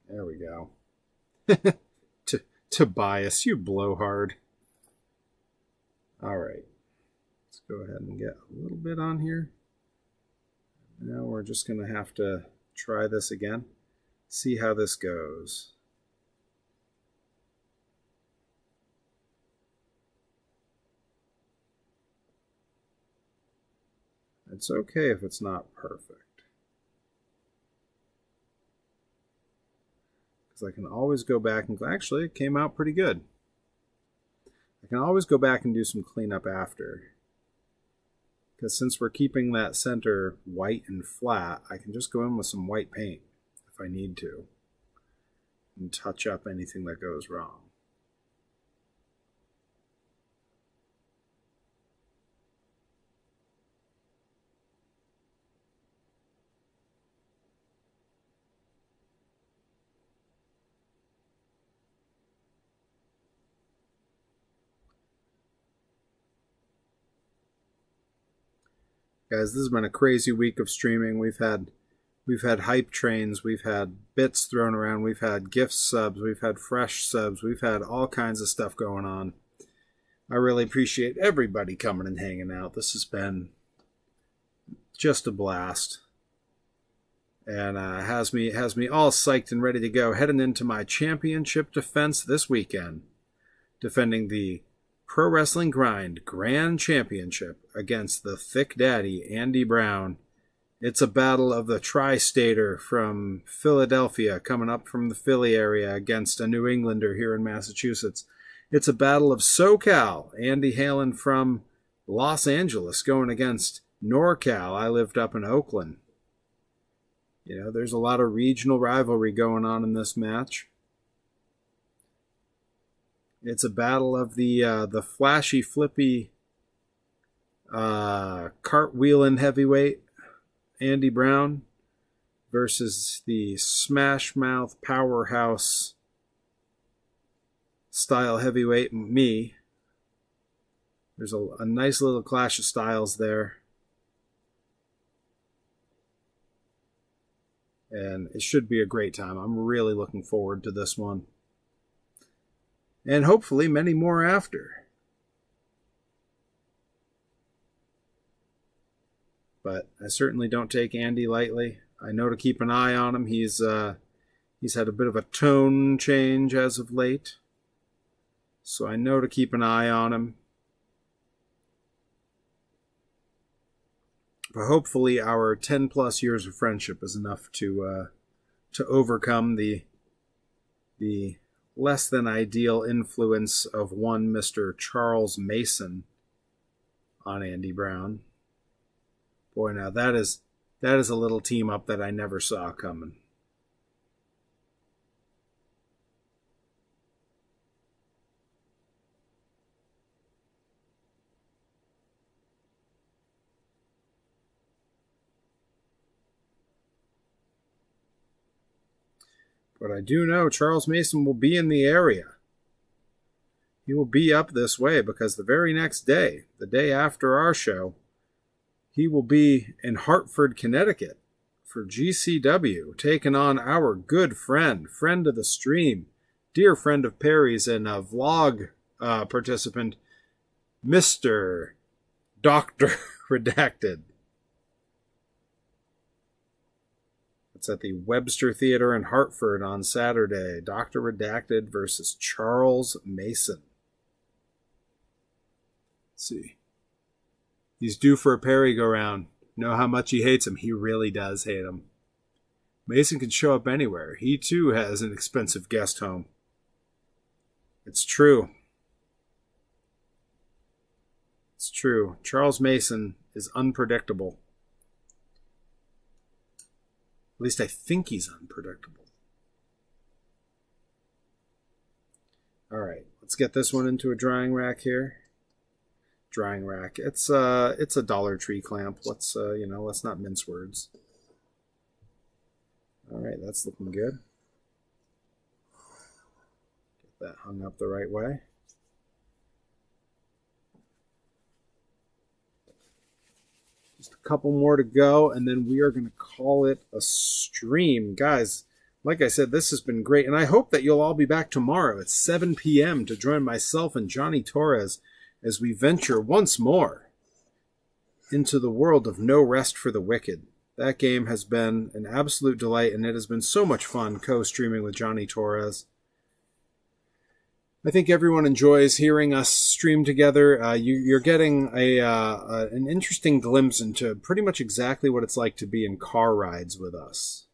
There we go. Tobias, you blowhard. All right. Let's go ahead and get a little bit on here. Now we're just going to have to try this again. See how this goes. It's okay if it's not perfect. Because I can always go back and actually it came out pretty good. I can always go back and do some cleanup after. Because since we're keeping that center white and flat, I can just go in with some white paint if I need to and touch up anything that goes wrong. Guys, this has been a crazy week of streaming. We've had hype trains, we've had bits thrown around, we've had gift subs, we've had fresh subs, we've had all kinds of stuff going on. I really appreciate everybody coming and hanging out. This has been just a blast. And has me all psyched and ready to go, heading into my championship defense this weekend, defending the Pro Wrestling Grind Grand Championship against the Thick Daddy Andy Brown. It's a battle of the Tri-Stater from Philadelphia coming up from the Philly area against a New Englander here in Massachusetts. It's a battle of SoCal, Andy hailing from Los Angeles going against NorCal. I lived up in Oakland. You know, there's a lot of regional rivalry going on in this match. It's a battle of the flashy, flippy, cartwheeling heavyweight Andy Brown versus the smash mouth powerhouse style heavyweight me. There's a nice little clash of styles there. And it should be a great time. I'm really looking forward to this one. And hopefully many more after. But I certainly don't take Andy lightly. I know to keep an eye on him. He's had a bit of a tone change as of late. So I know to keep an eye on him. But hopefully our 10 plus years of friendship is enough to overcome the less than ideal influence of one Mr. Charles Mason on Andy Brown. Boy, now that is a little team up that I never saw coming. But I do know Charles Mason will be in the area. He will be up this way because the very next day, the day after our show, he will be in Hartford, Connecticut for GCW, taking on our good friend of the stream, dear friend of Perry's and a vlog participant, Mr. Dr. Redacted. It's at the Webster Theater in Hartford on Saturday. Dr. Redacted versus Charles Mason. Let's see. He's due for a Perry go-round. Know how much he hates him. He really does hate him. Mason can show up anywhere. He too has an expensive guest home. It's true. It's true. Charles Mason is unpredictable. At least I think he's unpredictable. All right, let's get this one into a drying rack here. Drying rack. It's a Dollar Tree clamp. Let's not mince words. All right, that's looking good. Get that hung up the right way. Just a couple more to go, and then we are going to call it a stream. Guys, Like I said, this has been great, and I hope that you'll all be back tomorrow at 7 p.m. to join myself and Johnny Torres as we venture once more into the world of No Rest for the Wicked. That game has been an absolute delight, and it has been so much fun co-streaming with Johnny Torres. I think everyone enjoys hearing us stream together. You're getting an interesting glimpse into pretty much exactly what it's like to be in car rides with us.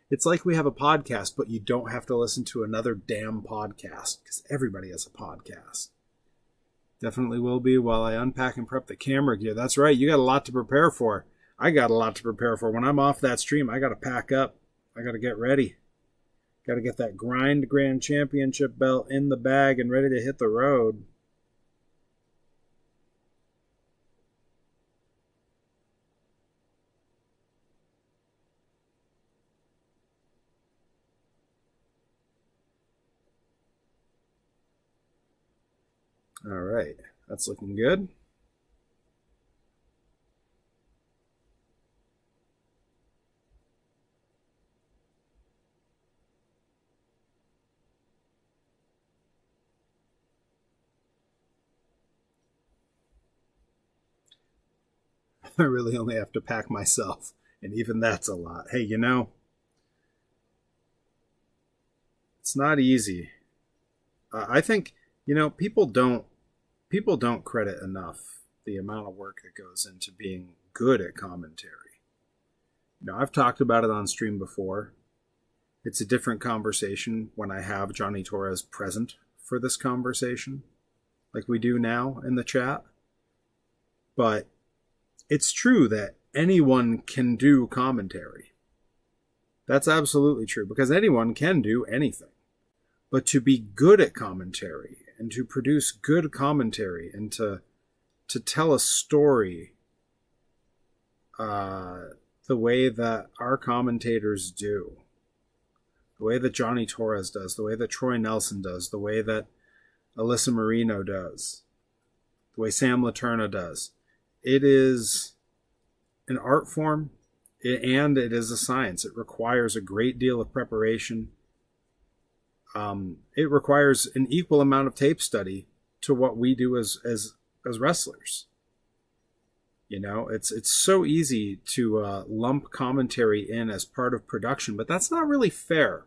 It's like we have a podcast, but you don't have to listen to another damn podcast, because everybody has a podcast. Definitely will be while I unpack and prep the camera gear. That's right, you got a lot to prepare for. I got a lot to prepare for. When I'm off that stream, I got to pack up. I got to get ready. Got to get that Grind Grand Championship belt in the bag and ready to hit the road. All right, that's looking good. I really only have to pack myself, and even that's a lot. Hey, you know, it's not easy. I think, you know, people don't credit enough the amount of work that goes into being good at commentary. You know, I've talked about it on stream before. It's a different conversation when I have Johnny Torres present for this conversation, like we do now in the chat. But it's true that anyone can do commentary. That's absolutely true, because anyone can do anything. But to be good at commentary and to produce good commentary and to tell a story the way that our commentators do, the way that Johnny Torres does, the way that Troy Nelson does, the way that Alyssa Marino does, the way Sam Laterna does, it is an art form and it is a science. It requires a great deal of preparation. It requires an equal amount of tape study to what we do as wrestlers. You know, it's so easy to lump commentary in as part of production, but that's not really fair.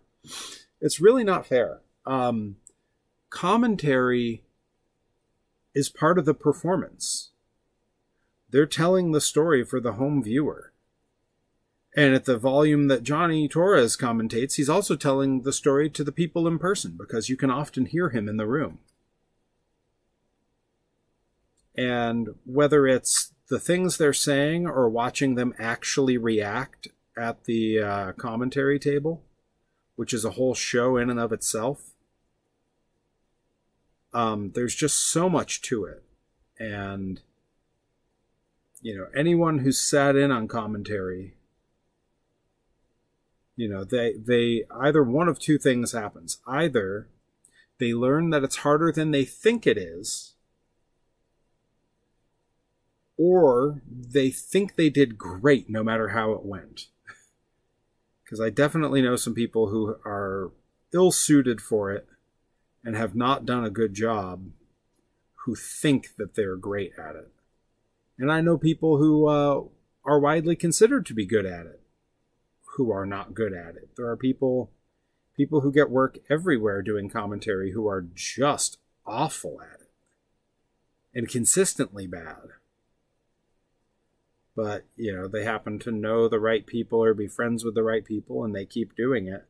It's really not fair. Commentary is part of the performance. They're telling the story for the home viewer. And at the volume that Johnny Torres commentates, he's also telling the story to the people in person, because you can often hear him in the room. And whether it's the things they're saying or watching them actually react at the commentary table, which is a whole show in and of itself, there's just so much to it. And, you know, anyone who's sat in on commentary, you know, they either one of two things happens. Either they learn that it's harder than they think it is, or they think they did great no matter how it went. Because I definitely know some people who are ill-suited for it and have not done a good job, who think that they're great at it. And I know people who are widely considered to be good at it, who are not good at it. There are people who get work everywhere doing commentary who are just awful at it and consistently bad. But, you know, they happen to know the right people or be friends with the right people, and they keep doing it.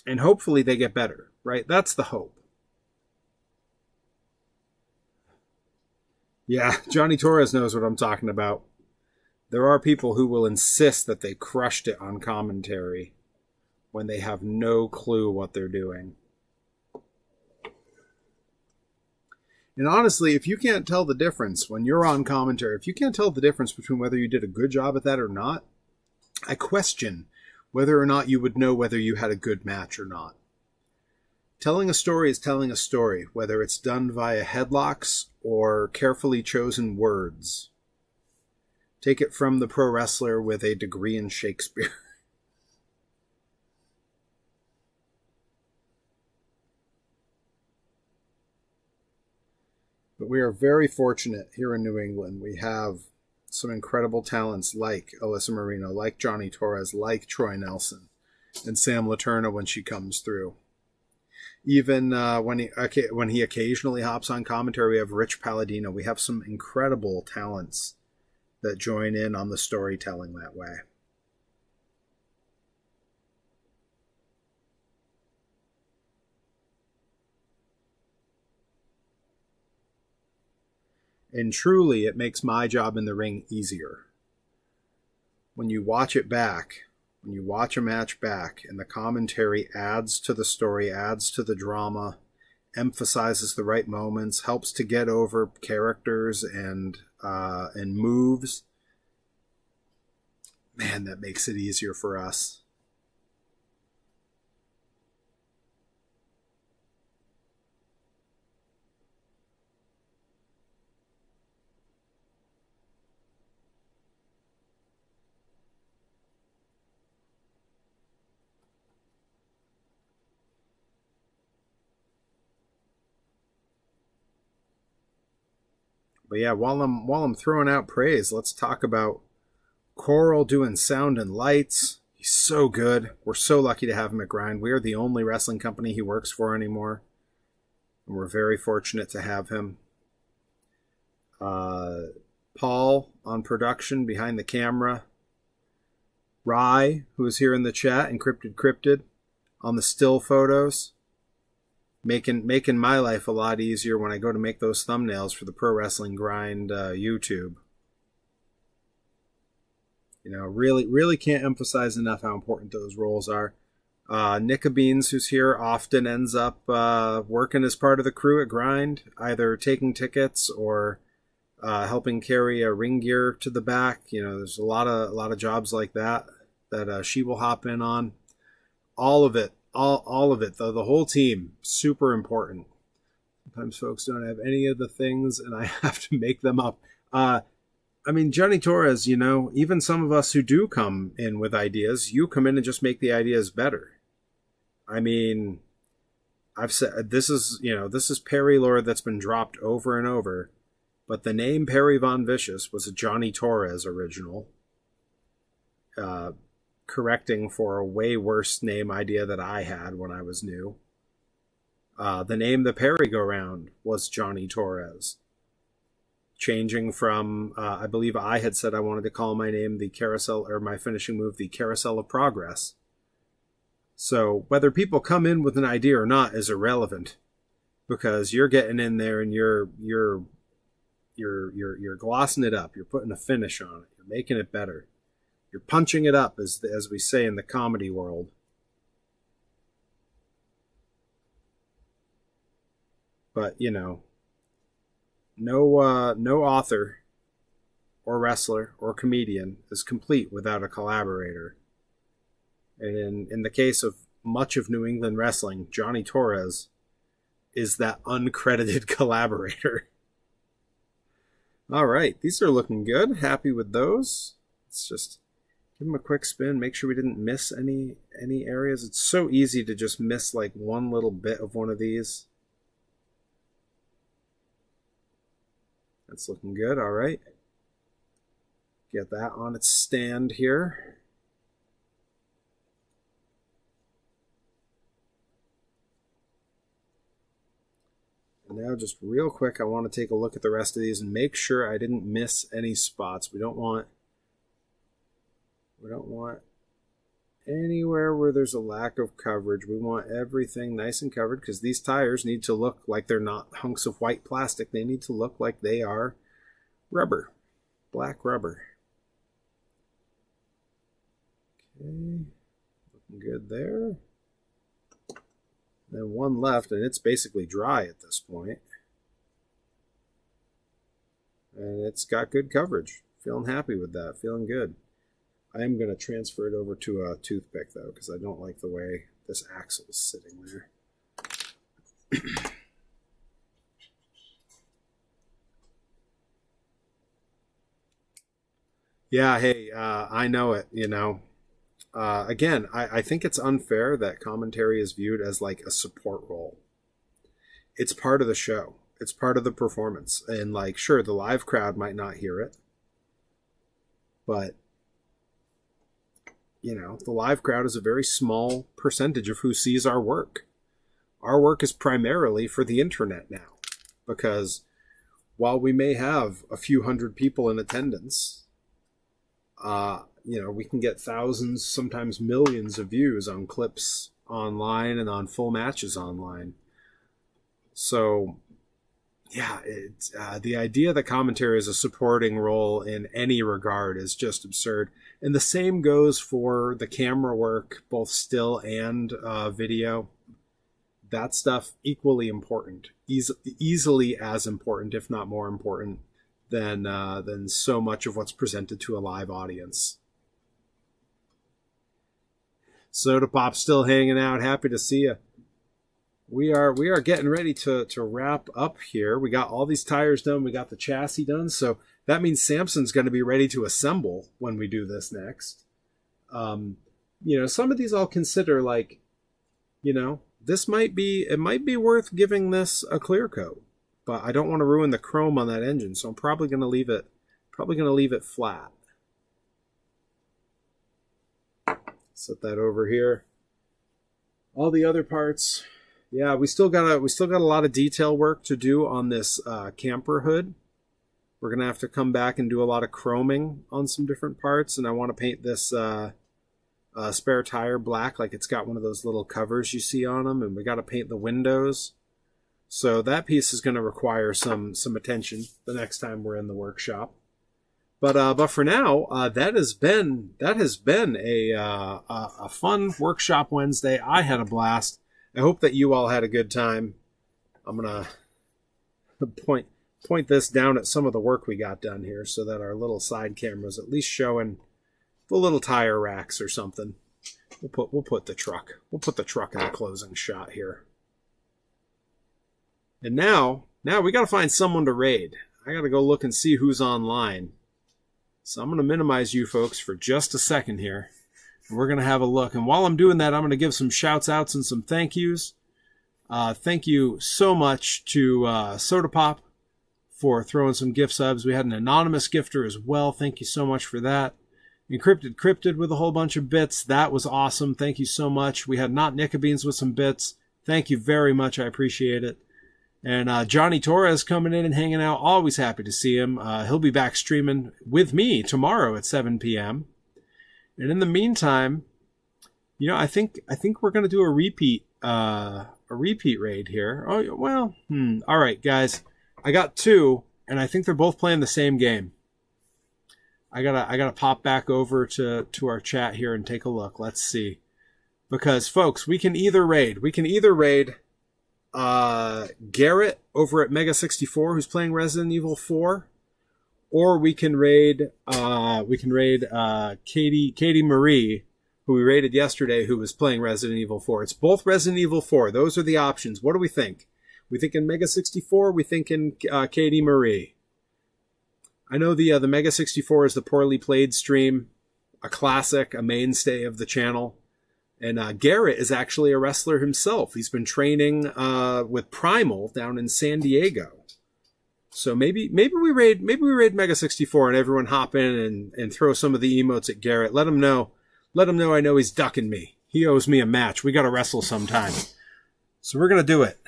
And hopefully they get better, right? That's the hope. Yeah, Johnny Torres knows what I'm talking about. There are people who will insist that they crushed it on commentary when they have no clue what they're doing. And honestly, if you can't tell the difference when you're on commentary, if you can't tell the difference between whether you did a good job at that or not, I question whether or not you would know whether you had a good match or not. Telling a story is telling a story, whether it's done via headlocks or carefully chosen words. Take it from the pro wrestler with a degree in Shakespeare. But we are very fortunate here in New England. We have some incredible talents like Alyssa Marino, like Johnny Torres, like Troy Nelson, and Sam Laterna when she comes through. Even when he occasionally hops on commentary, we have Rich Palladino. We have some incredible talents that join in on the storytelling that way. And truly, it makes my job in the ring easier. When you watch it back, when you watch a match back, and the commentary adds to the story, adds to the drama, emphasizes the right moments, helps to get over characters and moves, man, that makes it easier for us. But yeah, while I'm throwing out praise, let's talk about Coral doing sound and lights. He's so good. We're so lucky to have him at Grind. We are the only wrestling company he works for anymore, and we're very fortunate to have him. Paul on production behind the camera. Rye, who is here in the chat, Encrypted Cryptid, on the still photos. Making my life a lot easier when I go to make those thumbnails for the Pro Wrestling Grind YouTube. You know, really can't emphasize enough how important those roles are. Nika Beans, who's here, often ends up working as part of the crew at Grind, either taking tickets or helping carry a ring gear to the back. You know, there's a lot of jobs like that she will hop in on. All of it. All of it, though, the whole team, super important. Sometimes folks don't have any of the things, and I have to make them up. I mean, Johnny Torres, you know, even some of us who do come in with ideas, you come in and just make the ideas better. I mean, I've said this is Perry lore that's been dropped over and over, but the name Perry Von Vicious was a Johnny Torres original. Correcting for a way worse name idea that I had when I was new. The name the Perry-Go-Round was Johnny Torres. Changing from, I believe I had said I wanted to call my name the Carousel, or my finishing move, the Carousel of Progress. So whether people come in with an idea or not is irrelevant, because you're getting in there and you're glossing it up. You're putting a finish on it. You're making it better. You're punching it up, as we say in the comedy world. But, you know, no author or wrestler or comedian is complete without a collaborator. And in the case of much of New England wrestling, Johnny Torres is that uncredited collaborator. All right, these are looking good. Happy with those. It's just... give them a quick spin. Make sure we didn't miss any areas. It's so easy to just miss like one little bit of one of these. That's looking good. All right. Get that on its stand here. And now just real quick, I want to take a look at the rest of these and make sure I didn't miss any spots. We don't want anywhere where there's a lack of coverage. We want everything nice and covered, because these tires need to look like they're not hunks of white plastic. They need to look like they are rubber, black rubber. Okay, looking good there. Then one left, and it's basically dry at this point. And it's got good coverage. Feeling happy with that, feeling good. I am going to transfer it over to a toothpick, though, because I don't like the way this axle is sitting there. Yeah, hey, I know it, you know. Again, I think it's unfair that commentary is viewed as like a support role. It's part of the show. It's part of the performance. And like, sure, the live crowd might not hear it, but you know, the live crowd is a very small percentage of who sees our work. Our work is primarily for the internet now, because while we may have a few hundred people in attendance, you know, we can get thousands, sometimes millions of views on clips online and on full matches online. So, yeah, the idea that commentary is a supporting role in any regard is just absurd. And the same goes for the camera work, both still and video. That stuff equally important, easily as important, if not more important, than so much of what's presented to a live audience. Soda Pop still hanging out. Happy to see you. We are getting ready to wrap up here. We got all these tires done. We got the chassis done. So that means Samson's going to be ready to assemble when we do this next. You know, some of these I'll consider, like, you know, it might be worth giving this a clear coat, but I don't want to ruin the chrome on that engine. So I'm probably going to leave it flat. Set that over here. All the other parts. Yeah, we still got a lot of detail work to do on this camper hood. We're gonna have to come back and do a lot of chroming on some different parts, and I want to paint this spare tire black, like it's got one of those little covers you see on them, and we got to paint the windows. So that piece is going to require some attention the next time we're in the workshop. But for now, that has been a fun workshop Wednesday. I had a blast. I hope that you all had a good time. I'm gonna point this down at some of the work we got done here, so that our little side camera's at least showing the little tire racks or something. We'll put the truck in the closing shot here. And now we got to find someone to raid. I got to go look and see who's online. So I'm going to minimize you folks for just a second here. And we're going to have a look. And while I'm doing that, I'm going to give some shouts outs and some thank yous. Thank you so much to Soda Pop for throwing some gift subs. We had an anonymous gifter as well. Thank you so much for that. Encrypted Cryptid with a whole bunch of bits. That was awesome. Thank you so much. We had Not Nickabeans with some bits. Thank you very much. I appreciate it. And Johnny Torres coming in and hanging out. Always happy to see him. He'll be back streaming with me tomorrow at 7 p.m. And in the meantime, you know, I think we're going to do a repeat raid here. Oh, well, all right, guys. I got two, and I think they're both playing the same game. I gotta pop back over to our chat here and take a look. Let's see. Because, folks, we can either raid Garrett over at Mega64, who's playing Resident Evil 4, or we can raid Katie Marie, who we raided yesterday, who was playing Resident Evil 4. It's both Resident Evil 4. Those are the options. What do we think? We thinking Mega64? We thinking Katie Marie? I know the Mega64 is the poorly played stream, a classic, a mainstay of the channel. And Garrett is actually a wrestler himself. He's been training with Primal down in San Diego. So maybe we raid Mega64 and everyone hop in and throw some of the emotes at Garrett. Let him know I know he's ducking me. He owes me a match. We got to wrestle sometime. So we're gonna do it.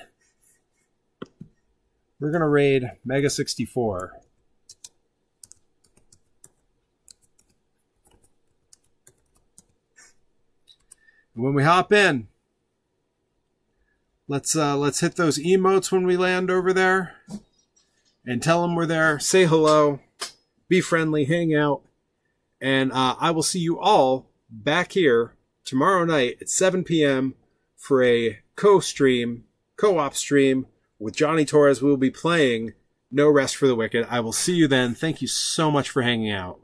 We're gonna raid Mega64. When we hop in, let's hit those emotes when we land over there and tell them we're there. Say hello, be friendly, hang out, and I will see you all back here tomorrow night at 7 p.m. for a co-op stream with Johnny Torres. We will be playing No Rest for the Wicked. I will see you then. Thank you so much for hanging out.